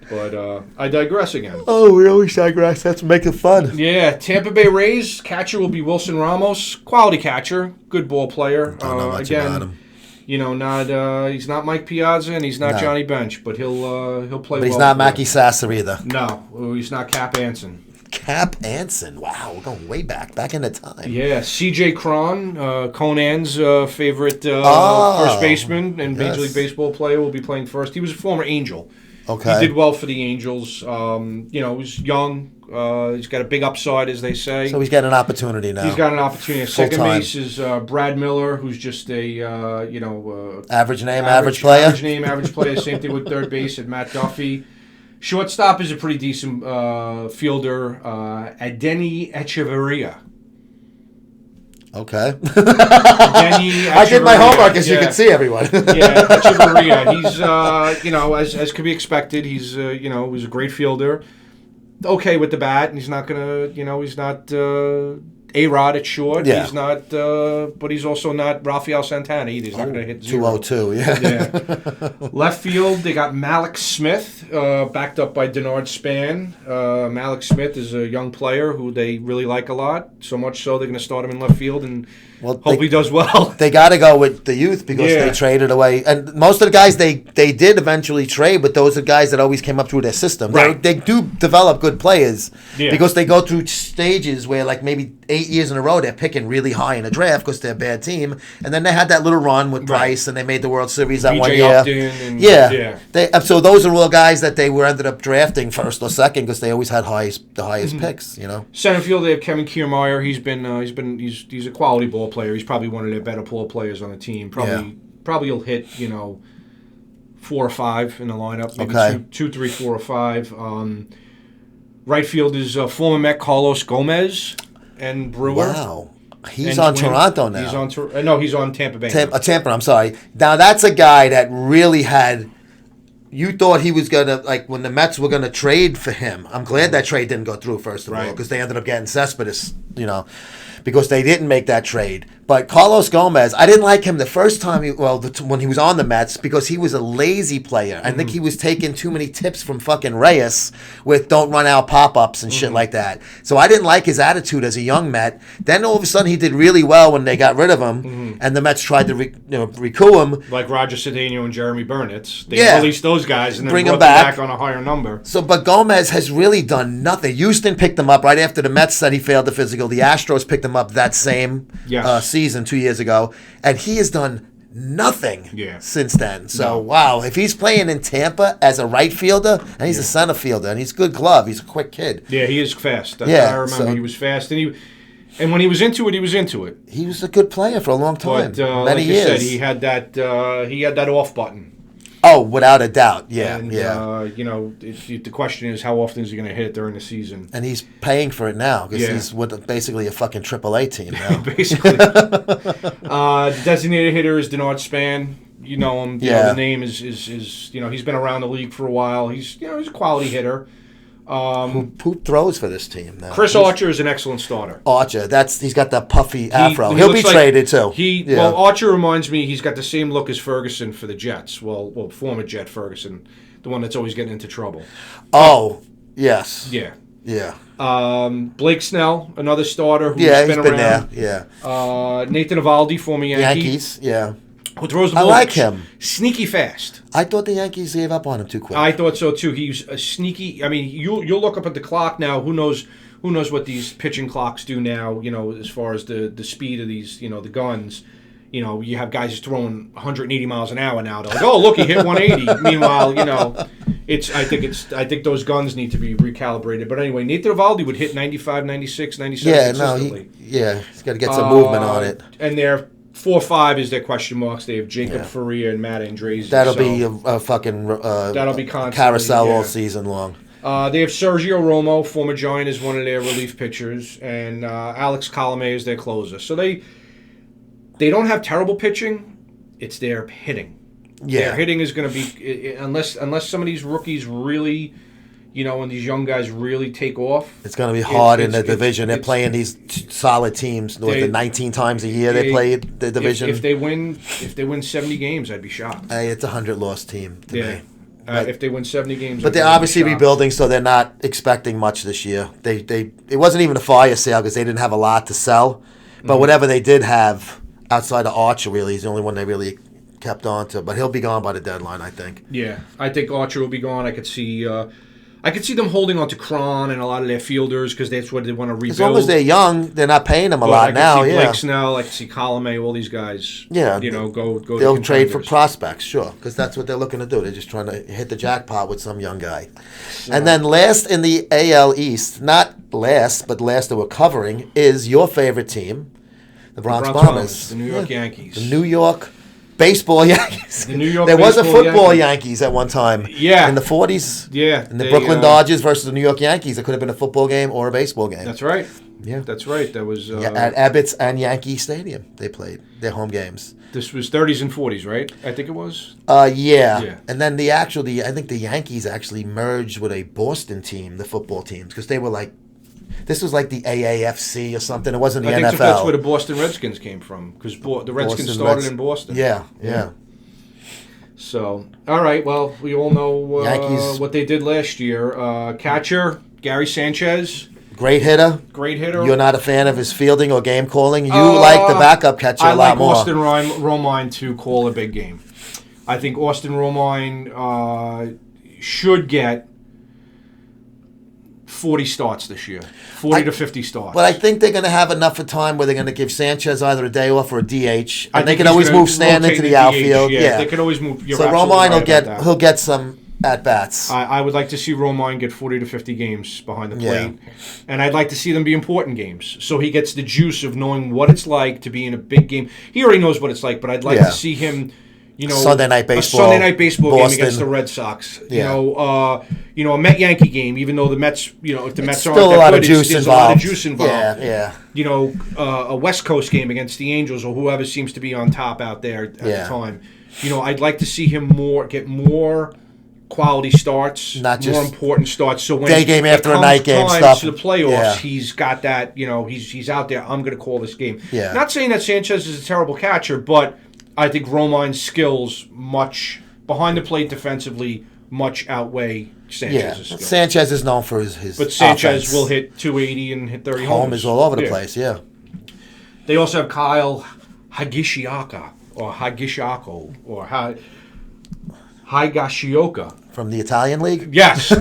But I digress again. Oh, we always digress. That's make it fun. Yeah, Tampa Bay Rays catcher will be Wilson Ramos. Quality catcher, good ball player. Don't know much about him. He's not Mike Piazza and he's not No. Johnny Bench, but he'll play. But he's well not for Mackie us. Sasser either. No, he's not Cap Anson. Cap Anson. Wow, we're going way back in the time. Yeah, C.J. Cron, Conan's favorite first baseman and Major League Baseball player, will be playing first. He was a former Angel. Okay. He did well for the Angels. He's young. He's got a big upside, as they say. So he's getting an opportunity now. He's got an opportunity. Second Full-time. base is Brad Miller, who's just a average name, average player. Average name, average player. Same thing with third base and Matt Duffy. Shortstop is a pretty decent fielder, Adeni Echeverria. Okay. Adeni I did my Echeverria, homework, as you can see, everyone. Yeah, Echeverria. He's, as could be expected, he's a great fielder. Okay with the bat, and he's not he's not A-Rod at short. Yeah. He's not, but he's also not Rafael Santana either. He's not going to hit 0. 202, yeah. Yeah. Left field, they got Malik Smith, backed up by Denard Span. Malik Smith is a young player who they really like a lot, so much so they're going to start him in left field and hope he does well. They got to go with the youth because they traded away. And most of the guys they did eventually trade, but those are guys that always came up through their system. Right. They do develop good players because they go through stages where, like, maybe 8 years in a row, they're picking really high in the draft because they're a bad team. And then they had that little run with Bryce, and they made the World Series that BJ 1 year. Upton So those are all guys that they ended up drafting first or second because they always had the highest picks, Center field, they have Kevin Kiermaier. He's a quality ball player. He's probably one of their better ball players on the team. Probably he'll hit 4 or 5 in the lineup. Maybe 2, 3, 4 or 5. Right field is former Met Carlos Gomez and Brewer. Wow. He's on Toronto now. He's on Tampa Bay. Tampa, I'm sorry. Now, that's a guy that really had... You thought he was going to, like, when the Mets were going to trade for him. I'm glad that trade didn't go through, first of all, because they ended up getting Cespedes, because they didn't make that trade. But Carlos Gomez, I didn't like him the first time, when he was on the Mets, because he was a lazy player. I think he was taking too many tips from fucking Reyes with don't run out pop-ups and shit like that. So I didn't like his attitude as a young Met. Then all of a sudden he did really well when they got rid of him, and the Mets tried to recoup him. Like Roger Cedeno and Jeremy Burnett. They released those guys and then bring brought him them back on a higher number. So, but Gomez has really done nothing. Houston picked him up right after the Mets said he failed the physical. The Astros picked him up that same season 2 years ago, and he has done nothing since then. So, wow, if he's playing in Tampa as a right fielder, and he's a center fielder, and he's a good glove, he's a quick kid. Yeah, he is fast. I remember he was fast, and when he was into it, he was into it. He was a good player for a long time, but, many like years. You said, he had that off button. Oh, without a doubt, And, the question is, how often is he going to hit it during the season? And he's paying for it now because he's with basically a fucking AAA team now. Basically. The designated hitter is Denard Span. You know him. The name is he's been around the league for a while. He's a quality hitter. Who throws for this team now? Chris Archer is an excellent starter. Archer, he's got that puffy afro. He'll be traded too. Well, Archer reminds me he's got the same look as Ferguson for the Jets. Well, former Jet Ferguson, the one that's always getting into trouble. Oh, yes. Yeah. Yeah. Blake Snell, another starter who's he's been around. There. Yeah. Nathan Eovaldi, former Yankees. Yeah. Who throws the ball? I like him. Sneaky fast. I thought the Yankees gave up on him too quick. I thought so too. He's a sneaky. I mean, you'll look up at the clock now. Who knows what these pitching clocks do now? as far as the speed of these, the guns. You have guys throwing 180 miles an hour now. They're like, oh, look, he hit 180. Meanwhile, I think those guns need to be recalibrated. But anyway, Nathan Eovaldi would hit 95, 96, 97 consistently. He's got to get some movement on it. And they're 4-5 is their question marks. They have Jacob Faria and Matt Andresi. That'll be a fucking that'll be constant carousel all season long. They have Sergio Romo, former Giant, as one of their relief pitchers, and Alex Colomé is their closer. So they don't have terrible pitching. It's their hitting. Yeah. Their hitting is going to be, unless some of these rookies really, and these young guys really take off. It's going to be hard in the division. They're playing these solid teams. The 19 times a year they play the division. If they win 70 games, I'd be shocked. It's a 100-loss team to me. If they win 70 games, but they're obviously rebuilding, so they're not expecting much this year. It wasn't even a fire sale because they didn't have a lot to sell. But whatever they did have outside of Archer, really, he's the only one they really kept on to. But he'll be gone by the deadline, I think. Yeah, I think Archer will be gone. I could see them holding on to Cron and a lot of their fielders because that's what they want to rebuild. As long as they're young, they're not paying them a lot now. I can see Blake Snell, I can see Colomé, all these guys. Yeah, go. They'll trade for prospects, sure, because that's what they're looking to do. They're just trying to hit the jackpot with some young guy. So. And then last in the AL East, not last, but last that we're covering, is your favorite team, the Bronx Bombers, the New York Yankees, the New York baseball Yankees. The New York. There was a football Yankees at one time. Yeah. In the 40s. Yeah. In the Brooklyn Dodgers versus the New York Yankees. It could have been a football game or a baseball game. That's right. Yeah. That's right. That was at Abbott's and Yankee Stadium. They played their home games. This was 30s and 40s, right? I think it was. Yeah. And then I think the Yankees actually merged with a Boston team, the football teams, because they were like. This was like the AAFC or something. It wasn't the NFL. I think that's where the Boston Redskins came from, because the Redskins started in Boston. Yeah. So, all right. Well, we all know what they did last year. Catcher, Gary Sanchez. Great hitter. You're not a fan of his fielding or game calling? You like the backup catcher a lot more. I like Austin Romine to call a big game. I think Austin Romine should get 40 starts this year. 40 to 50 starts. But I think they're going to have enough of time where they're going to give Sanchez either a day off or a DH. And they can always move Stan into the outfield. Yeah, they can always move. So Romine he'll get some at-bats. I would like to see Romine get 40 to 50 games behind the plate. Yeah. And I'd like to see them be important games. So he gets the juice of knowing what it's like to be in a big game. He already knows what it's like, but I'd like to see him... Sunday night baseball. Game against the Red Sox. A Met Yankee game. Even though the Mets, if the Mets aren't that good, there's a lot of juice involved. Yeah. A West Coast game against the Angels or whoever seems to be on top out there at the time. I'd like to see him get more quality starts, not just more important starts. So when day game after a night game stuff to the playoffs, he's got that. He's out there. I'm going to call this game. Yeah. Not saying that Sanchez is a terrible catcher, but I think Romine's skills much behind the plate defensively much outweigh Sanchez's skills. Sanchez is known for his But Sanchez offense. will hit 280 and hit 30 homers. Homers all over the place, yeah. They also have Kyle Higashioka or Higashioka. From the Italian League? Yes.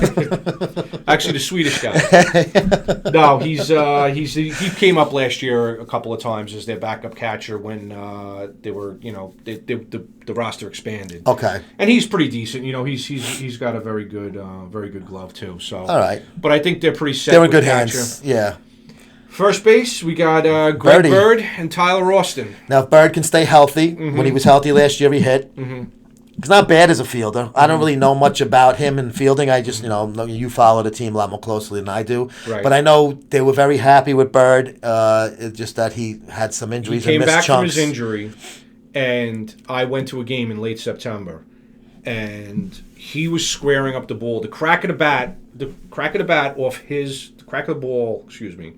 Actually, the Swedish guy. No, he came up last year a couple of times as their backup catcher when they were, the roster expanded. Okay. And he's pretty decent. He's got a very good glove too. So. All right. But I think they're pretty set. They're in good hands. Yeah. First base, we got Greg Bird and Tyler Austin. Now, if Bird can stay healthy, when he was healthy last year, he hit. Mm-hmm. He's not bad as a fielder. I don't really know much about him in fielding. I just, you follow the team a lot more closely than I do. Right. But I know they were very happy with Bird. It's just that he had some injuries and missed chunks. He came back from his injury, and I went to a game in late September, and he was squaring up the ball. The crack of the ball, excuse me.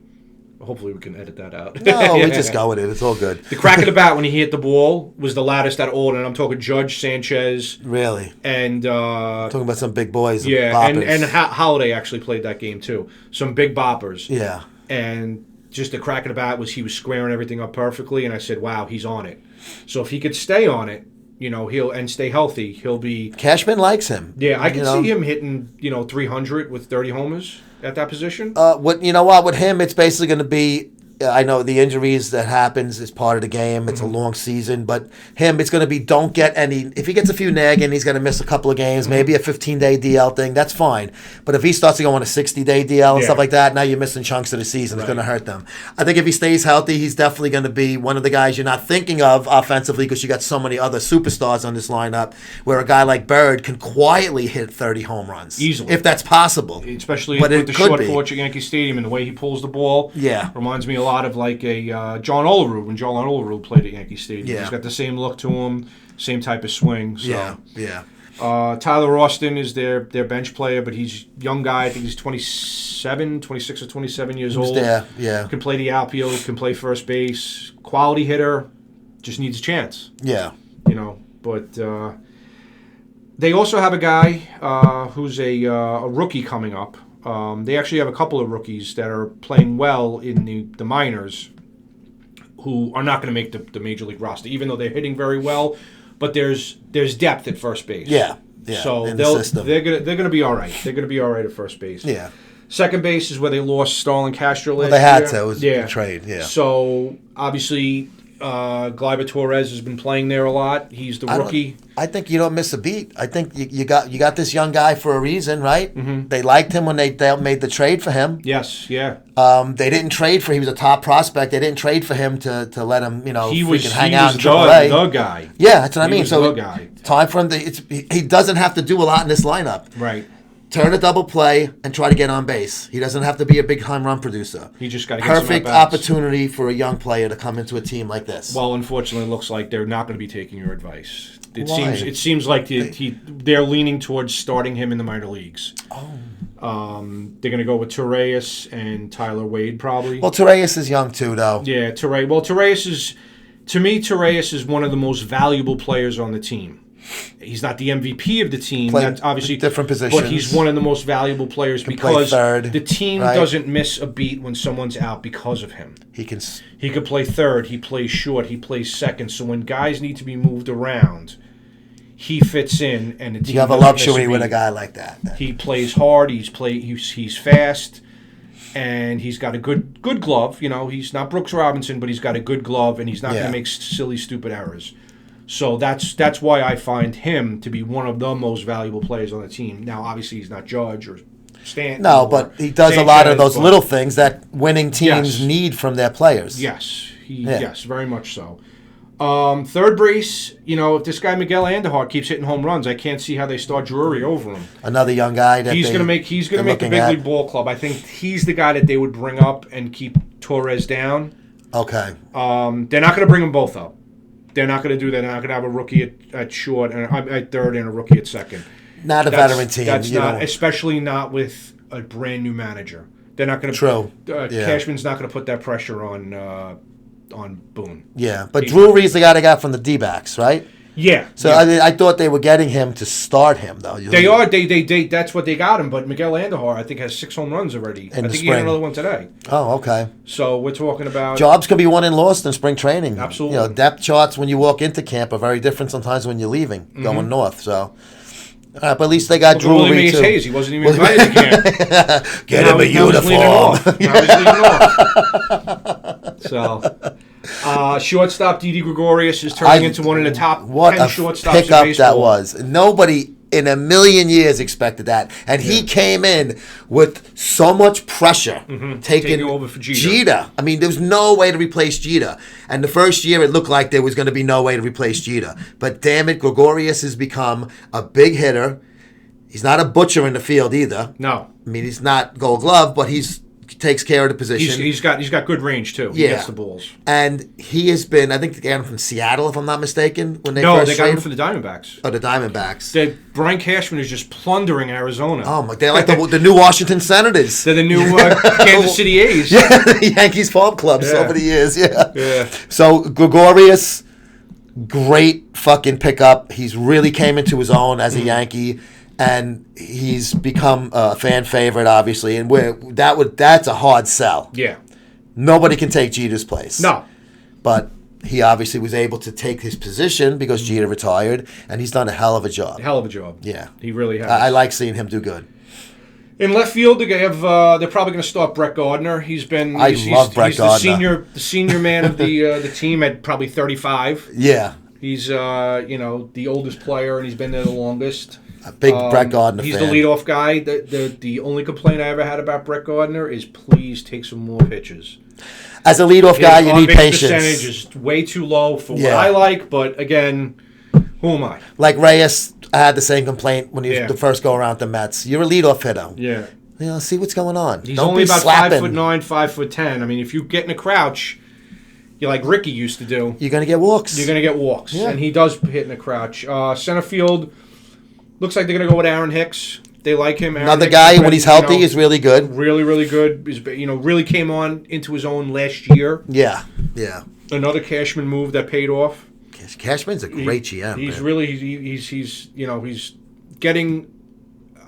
Hopefully we can edit that out. No, we just go with it. It's all good. The crack of the bat when he hit the ball was the loudest out of all, and I'm talking Judge, Sanchez. Really? And talking about some big boys. Yeah, and Holiday actually played that game too. Some big boppers. Yeah. And just the crack of the bat he was squaring everything up perfectly, and I said, wow, he's on it. So if he could stay on it, he'll stay healthy, he'll be... Cashman likes him. Yeah, I can see him hitting, 300 with 30 homers at that position. With him, it's basically going to be I know the injuries that happens is part of the game. It's a long season, but him, it's going to be don't get any. If he gets a few nagging, he's going to miss a couple of games, maybe a 15-day DL thing. That's fine. But if he starts to go on a 60-day DL and stuff like that, now you're missing chunks of the season. It's going to hurt them. I think if he stays healthy, he's definitely going to be one of the guys you're not thinking of offensively because you got so many other superstars on this lineup. Where a guy like Bird can quietly hit 30 home runs easily, if that's possible. Especially with the short porch at Yankee Stadium and the way he pulls the ball. Yeah, reminds me a lot of like a John Olerud when John Olerud played at Yankee Stadium. Yeah. He's got the same look to him, same type of swing. So. Yeah. Tyler Austin is their bench player, but he's a young guy. I think he's 26 or 27 years old. Yeah. Can play the outfield, can play first base. Quality hitter, just needs a chance. Yeah. But they also have a guy who's a rookie coming up. They actually have a couple of rookies that are playing well in the minors who are not going to make the major league roster, even though they're hitting very well. but there's depth at first base. Yeah. Yeah. So they're gonna be all right. They're gonna be all right at first base. Yeah. Second base is where they lost Starlin Castro last year. They had to. It was a trade. Yeah. So obviously, Gleyber Torres has been playing there a lot. He's the rookie. I think you don't miss a beat. I think you got this young guy for a reason, right? Mm-hmm. They liked him when they made the trade for him. Yes, yeah. They didn't trade for. He was a top prospect. They didn't trade for him to let him, hang out in AAA. The guy. Yeah, that's what I mean. Was so the guy. Time for him he doesn't have to do a lot in this lineup. Right. Turn a double play and try to get on base. He doesn't have to be a big home run producer. He just got to get perfect opportunity for a young player to come into a team like this. Well, unfortunately, it looks like they're not going to be taking your advice. Why? It seems like they're leaning towards starting him in the minor leagues. Oh. They're going to go with Torres and Tyler Wade probably. Well, Torres is young too, though. Yeah, Torres. Well, Torres is one of the most valuable players on the team. He's not the MVP of the team. That's obviously different positions, but he's one of the most valuable players because the team doesn't miss a beat when someone's out because of him. He could play third. He plays short. He plays second. So when guys need to be moved around, he fits in, and the team you have a luxury with a guy like that. Then. He plays hard. He's fast, and he's got a good glove. He's not Brooks Robinson, but he's got a good glove, and he's not going to make silly, stupid errors. So that's why I find him to be one of the most valuable players on the team. Now, obviously, he's not Judge or Stanton. No, but he does a lot of those little things that winning teams need from their players. Yes, yes, very much so. Third base, if this guy Miguel Andujar keeps hitting home runs, I can't see how they start Drury over him. Another young guy that he's going to make the big league ball club. I think he's the guy that they would bring up and keep Torres down. Okay. They're not going to bring them both up. They're not going to do that. They're not going to have a rookie at short and at third and a rookie at second. Not a veteran team. That's not, especially not with a brand new manager. They're not going to. True. Cashman's not going to put that pressure on Boone. Yeah, but Drury's the guy they got from the D-backs, right? Yeah. So I thought they were getting him to start him, though. They are. They. That's what they got him. But Miguel Andujar, I think, has 6 home runs already. I think he had another one today. Oh, okay. So we're talking about jobs can be won and lost in spring training. Absolutely. Depth charts when you walk into camp are very different sometimes when you're leaving, going north. So. But at least they got Drury too. He wasn't even invited to camp. Get him a uniform. So, shortstop Didi Gregorius is turning into one of the top 10 shortstops in baseball. What that was. Nobody in a million years expected that. And he came in with so much pressure, taking over for Jeter. I mean, there was no way to replace Jeter. And the first year, it looked like there was going to be no way to replace Jeter. But damn it, Gregorius has become a big hitter. He's not a butcher in the field either. No. I mean, he's not Gold Glove, but he takes care of the position. He's got good range too. He gets the balls. And he has been, I think they got him from Seattle, if I'm not mistaken. When they they got him for the Diamondbacks. Oh, the Diamondbacks. Brian Cashman is just plundering Arizona. Oh my! They're like the new Washington Senators. They're the new Kansas City A's. Yeah, the Yankees farm clubs over the years. Yeah. So Gregorius, great fucking pickup. He's really came into his own as a Yankee. And he's become a fan favorite, obviously, and that's a hard sell. Yeah, nobody can take Jeter's place. No, but he obviously was able to take his position because Jeter retired, and he's done a hell of a job. Yeah, he really has. I like seeing him do good. In left field, they're probably going to start Brett Gardner. He's love Brett Gardner. The senior man of the team at probably 35. Yeah, he's the oldest player, and he's been there the longest. A big Brett Gardner He's fan. the leadoff guy. The only complaint I ever had about Brett Gardner is please take some more pitches. As a leadoff guy, you need patience. His percentage is way too low for what I like, but again, who am I? Like Reyes, I had the same complaint when he was the first go around the Mets. You're a leadoff hitter. Yeah. See what's going on. He's only about 5'9", 5'10". I mean, if you get in a crouch, you're like Ricky used to do. You're going to get walks. Yeah. And he does hit in a crouch. Center field. Looks like they're going to go with Aaron Hicks. They like him. Another guy, when he's healthy, is really good. Really, really good. Really came on into his own last year. Yeah. Another Cashman move that paid off. Cashman's a great GM. He's really, he's getting,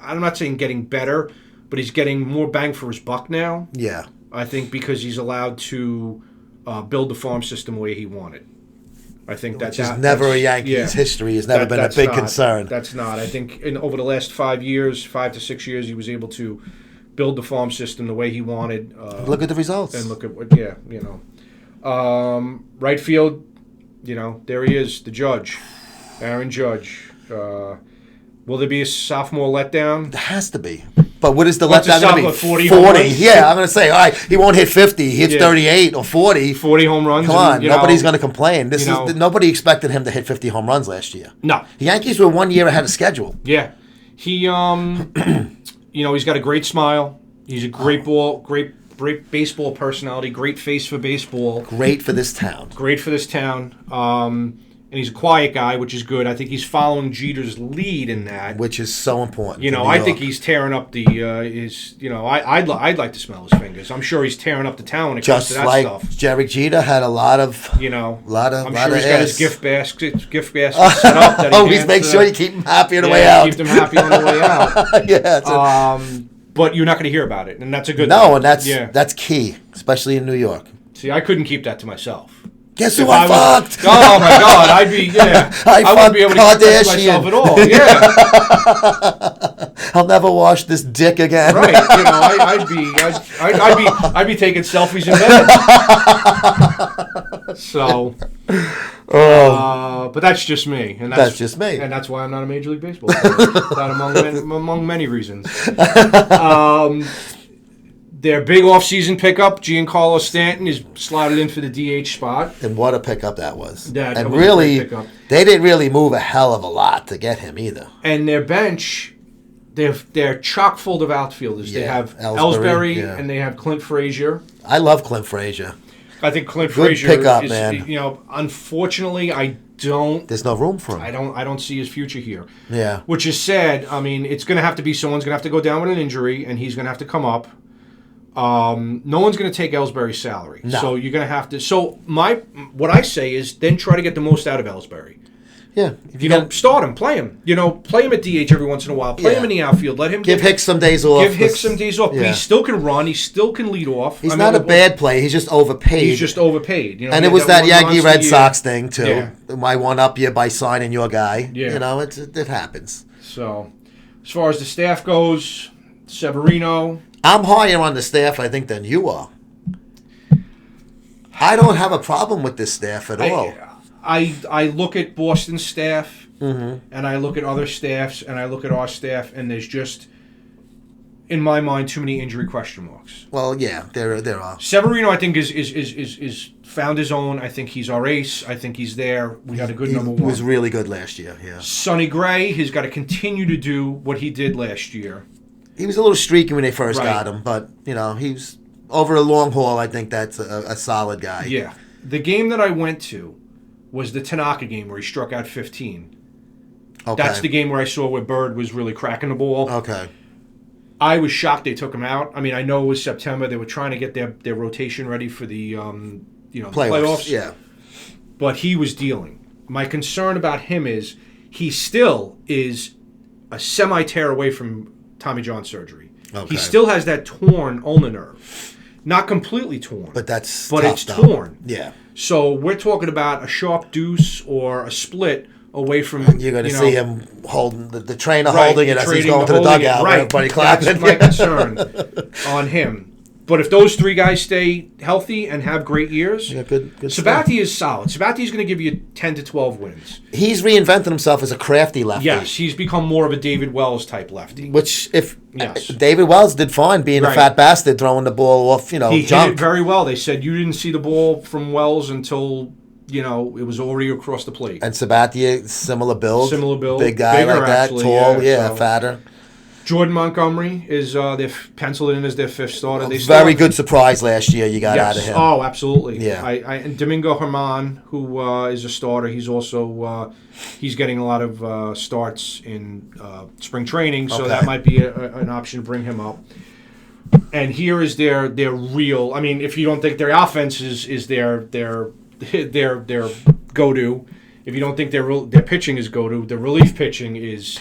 I'm not saying getting better, but he's getting more bang for his buck now. Yeah. I think because he's allowed to build the farm system the way he wanted. I think Which is never a Yankees history. Has never been a big concern. That's not. I think over the last 5 to 6 years, he was able to build the farm system the way he wanted. Look at the results. And look at what, right field, there he is, the Judge, Aaron Judge. Will there be a sophomore letdown? There has to be. But what is the letdown going to be? 40. Yeah, I'm going to say, all right, he won't hit 50. He hits 38 or 40. 40 home runs. Come on, nobody's going to complain. Nobody expected him to hit 50 home runs last year. No. The Yankees were 1 year ahead of schedule. Yeah. He, he's got a great smile. He's a great baseball personality, great face for baseball. Great for this town. And he's a quiet guy, which is good. I think he's following Jeter's lead in that, which is so important. I think he's tearing up the his. I'd like to smell his fingers. I'm sure he's tearing up the town when it comes to that stuff. Just like Derek Jeter had a lot of. I'm sure he's got his gift basket set up. That Always make sure you keep him happy on the way out. Keep them happy on the way out. Yeah. But you're not going to hear about it, and that's a good. No, and that's key, especially in New York. See, I couldn't keep that to myself. Guess who I fucked? Oh my God, I'd be I wouldn't be able to keep that to myself at all. Yeah, I'll never wash this dick again. Right? I'd be taking selfies in bed. So, but that's just me, and that's just me, and that's why I'm not a Major League Baseball player. That among many reasons. Their big off-season pickup, Giancarlo Stanton, is slotted in for the DH spot. And what a pickup that was. And really, they didn't really move a hell of a lot to get him either. And their bench, they're chock full of outfielders. Yeah, they have Ellsbury and they have Clint Frazier. I love Clint Frazier. I think Clint Frazier pickup, is, man. Unfortunately, there's no room for him. I don't see his future here. Yeah. Which is sad. I mean, it's going to have to be someone's going to have to go down with an injury, and he's going to have to come up. No one's going to take Ellsbury's salary. No. So you're going to have to. So what I say is then try to get the most out of Ellsbury. Yeah. Start him, play him. Play him at DH every once in a while. Play him in the outfield. Let him give Hicks some days off. Give Hicks some days off. Yeah. But he still can run. He still can lead off. He's not a bad player. He's just overpaid. And it was that Yankee Red Sox thing too. Yeah. Might one up you by signing your guy. Yeah. It happens. So, as far as the staff goes, Severino. I'm higher on the staff, I think, than you are. I don't have a problem with this staff at all. I look at Boston's staff, and I look at other staffs, and I look at our staff, and there's just, in my mind, too many injury question marks. Well, yeah, there are. Severino, I think, is found his own. I think he's our ace. I think he's there. We got a good number one. He was really good last year, yeah. Sonny Gray, he's got to continue to do what he did last year. He was a little streaky when they first got him, but, he's over a long haul, I think that's a solid guy. Yeah. The game that I went to was the Tanaka game where he struck out 15. Okay. That's the game where I saw where Bird was really cracking the ball. Okay. I was shocked they took him out. I mean, I know it was September. They were trying to get their rotation ready for the, playoffs. Yeah. But he was dealing. My concern about him is he still is a semi-tear away from Tommy John surgery. Okay. He still has that torn ulnar nerve. Not completely torn. But it's torn. Yeah. So we're talking about a sharp deuce or a split away from... You're going to see him holding, the trainer holding it as he's going to the dugout. Right. Everybody clapping. That's my concern on him. But if those three guys stay healthy and have great years, good Sabathia is solid. Sabathia is going to give you 10 to 12 wins. He's reinvented himself as a crafty lefty. Yes, he's become more of a David Wells type lefty. Which, David Wells did fine being a fat bastard throwing the ball off, he junk. Hit it very well. They said you didn't see the ball from Wells until, it was already across the plate. And Sabathia, similar build. Big guy bigger, like that, actually, tall, fatter. Jordan Montgomery is they've penciled in as their fifth starter. Very good surprise last year you got out of him. Oh, absolutely. Yeah. And Domingo Herman, who is a starter, he's also he's getting a lot of starts in spring training, so that might be an option to bring him up. And here is their real. I mean, if you don't think their offense is their go-to, if you don't think their pitching is go-to, the relief pitching is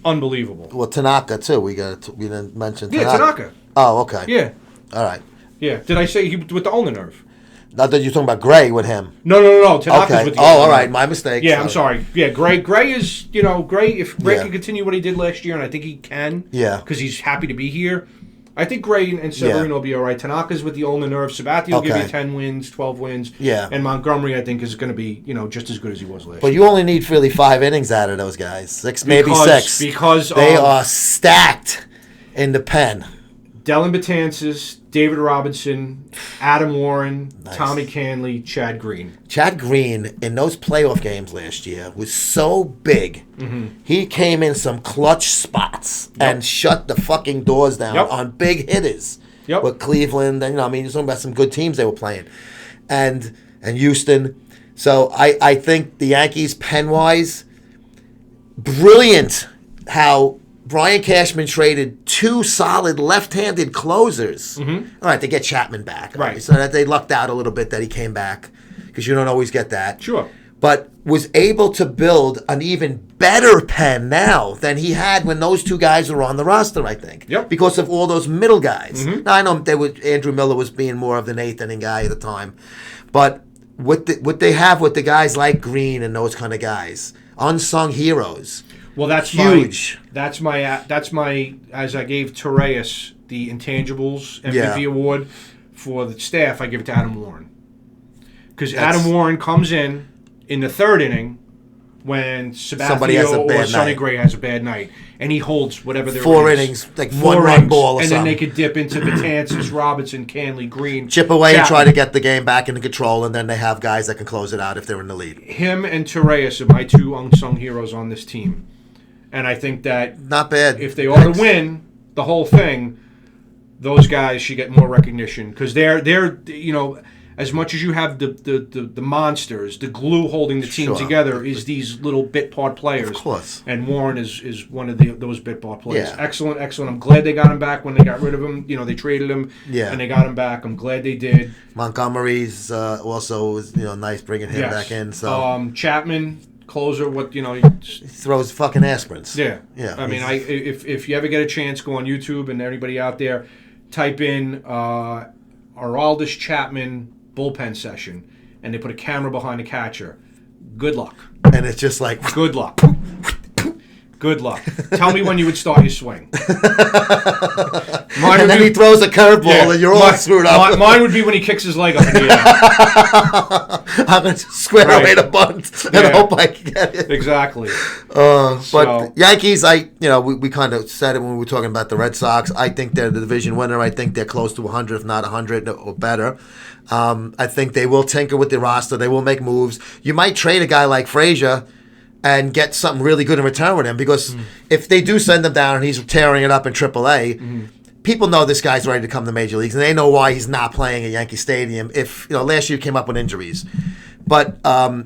unbelievable. Well, Tanaka too. We didn't mention Tanaka. Yeah, Tanaka. Oh, okay. Yeah. All right. Yeah. Did I say he with the ulnar nerve? I thought you were talking about Gray with him. No. Tanaka's Okay. with the All right. My mistake. Yeah, I'm sorry. Yeah, Gray is, Gray, if Gray can continue what he did last year, and I think he can, because he's happy to be here, I think Gray and Severino will be all right. Tanaka's with the ulnar nerve. Sabathia will give you 10 wins, 12 wins. Yeah. And Montgomery, I think, is going to be, just as good as he was last year. But you only need really 5 innings out of those guys. 6, maybe 6. Because they are stacked in the pen. Dellin Betances, David Robinson, Adam Warren, Tommy Canley, Chad Green. Chad Green, in those playoff games last year, was so big. Mm-hmm. He came in some clutch spots and shut the fucking doors down on big hitters with Cleveland. And, you're talking about some good teams they were playing. And Houston. So I think the Yankees, pen-wise, brilliant how Brian Cashman traded 2 solid left-handed closers. Mm-hmm. All right, they get Chapman back. Right. So that they lucked out a little bit that he came back because you don't always get that. Sure. But was able to build an even better pen now than he had when those 2 guys were on the roster, I think. Yep. Because of all those middle guys. Mm-hmm. Now, I know Andrew Miller was being more of the 8th inning guy at the time. But what they have with the guys like Green and those kind of guys, unsung heroes. Well, that's huge. That's my. As I gave Torres the intangibles MVP award for the staff, I give it to Adam Warren because Adam Warren comes in the 3rd inning when Sabathia or Sonny Gray has a bad night, and he holds whatever their 4 innings, like 1-run ball, or and something. Then they could dip into Betances, Robinson, Canley, Green, chip away and try to get the game back into control, and then they have guys that can close it out if they're in the lead. Him and Torres are my 2 unsung heroes on this team. And I think that not bad. If they are to win the whole thing, those guys should get more recognition because they're as much as you have the monsters, the glue holding the team together is these little bit part players. Of course. And Warren is one of those bit part players. Yeah. Excellent. I'm glad they got him back when they got rid of him. They traded him and they got him back. I'm glad they did. Montgomery's also was nice bringing him back in. So Chapman. Closer, he throws fucking aspirins. Yeah. I mean, if you ever get a chance, go on YouTube and everybody out there, type in Aroldis Chapman bullpen session, and they put a camera behind the catcher. Good luck. And it's just like good luck. Good luck. Tell me when you would start your swing. And then he throws a curveball and you're all screwed up. Mine would be when he kicks his leg up in the air. I'm going to square away the bunt and hope I can get it. Exactly. But Yankees, we kind of said it when we were talking about the Red Sox. I think they're the division winner. I think they're close to 100, if not 100 or better. I think they will tinker with the roster. They will make moves. You might trade a guy like Frazier and get something really good in return with him because if they do send him down and he's tearing it up in AAA, people know this guy's ready to come to Major Leagues, and they know why he's not playing at Yankee Stadium. If last year came up with injuries, but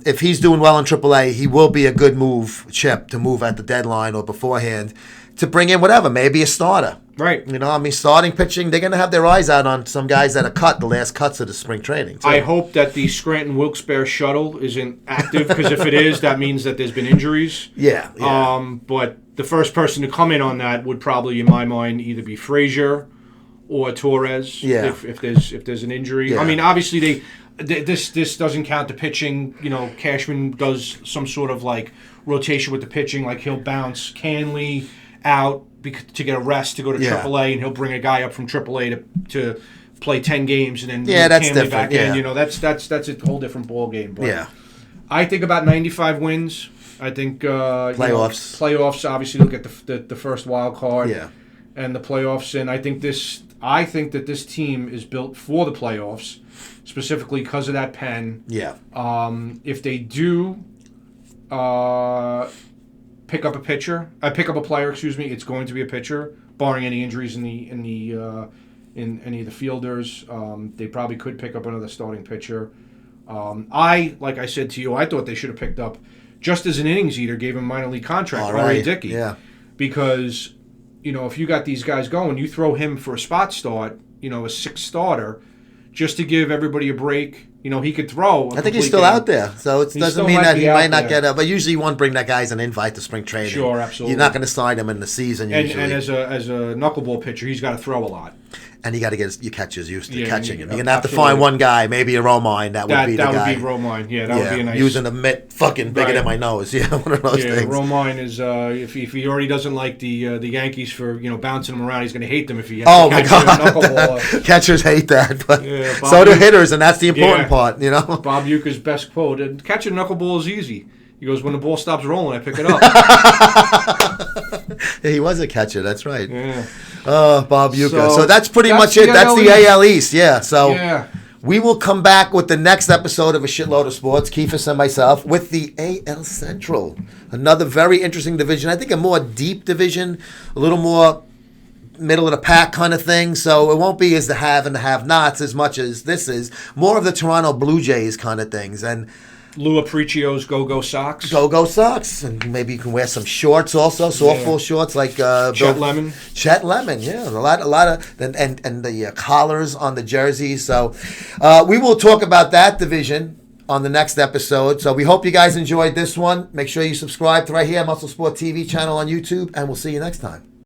if he's doing well in AAA, he will be a good move, Chip, to move at the deadline or beforehand to bring in whatever, maybe a starter. Right. Starting pitching, they're going to have their eyes out on some guys that are cut, the last cuts of the spring training, too. I hope that the Scranton-Wilkes-Barre shuttle isn't active, because if it is, that means that there's been injuries. Yeah. But the first person to come in on that would probably, in my mind, either be Frazier or Torres if there's an injury. Yeah. I mean, obviously, this doesn't count the pitching. Cashman does some sort of, rotation with the pitching, like he'll bounce Canley out to get a rest to go to AAA, and he'll bring a guy up from AAA to play 10 games and then that's Canley back different. in. That's a whole different ball game. But I think about 95 wins. I think playoffs. Obviously, they'll get the first wild card. And the playoffs. And I think that this team is built for the playoffs, specifically because of that pen. If they do pick up a player, it's going to be a pitcher, barring any injuries in any of the fielders. They probably could pick up another starting pitcher. Like I said to you, I thought they should have picked up, just as an innings eater, gave him a minor league contract, R.A. Dickey. Because, if you got these guys going, you throw him for a spot start, a sixth starter, just to give everybody a break. He could throw. I think he's still out there, so it doesn't mean that he might not get up. But usually, you won't bring that guy as an invite to spring training. Sure, absolutely. You're not going to sign him in the season usually. And as a knuckleball pitcher, he's got to throw a lot. And you got to get your catchers used to Yeah, catching him. You're going to have to absolutely. find one guy, maybe a Romine, that would be the guy. That would be Romine. Yeah, that would be a nice. Using a mitt fucking bigger than my nose. Yeah, one of those things. Romine is if he already doesn't like the Yankees for bouncing him around, he's going to hate them if he has Oh to my catch God, a knuckleball. catchers hate that, but Bob so do Uecker- hitters, and that's the important part. Bob Uecker's best quote: "Catching a knuckleball is easy." He goes, "When the ball stops rolling, I pick it up." Yeah, he was a catcher. That's right. Yeah. Bob Uecker. So that's pretty that's much the it. That's the AL AL East. Yeah. So Yeah. we will come back with the next episode of A Shitload of Sports, Keefus and myself, with the AL Central. Another very interesting division. I think a more deep division, a little more middle of the pack kind of thing. So it won't be as the have and the have-nots as much as this is. More of the Toronto Blue Jays kind of things. And Lou Appricio's Go-Go Sox. Go-Go Sox. And maybe you can wear some shorts also, softball shorts like Chet Lemon. Chet Lemon, yeah, a lot of, and the collars on the jerseys. So we will talk about that division on the next episode. So we hope you guys enjoyed this one. Make sure you subscribe to right here, Muscle Sport TV channel on YouTube, and we'll see you next time.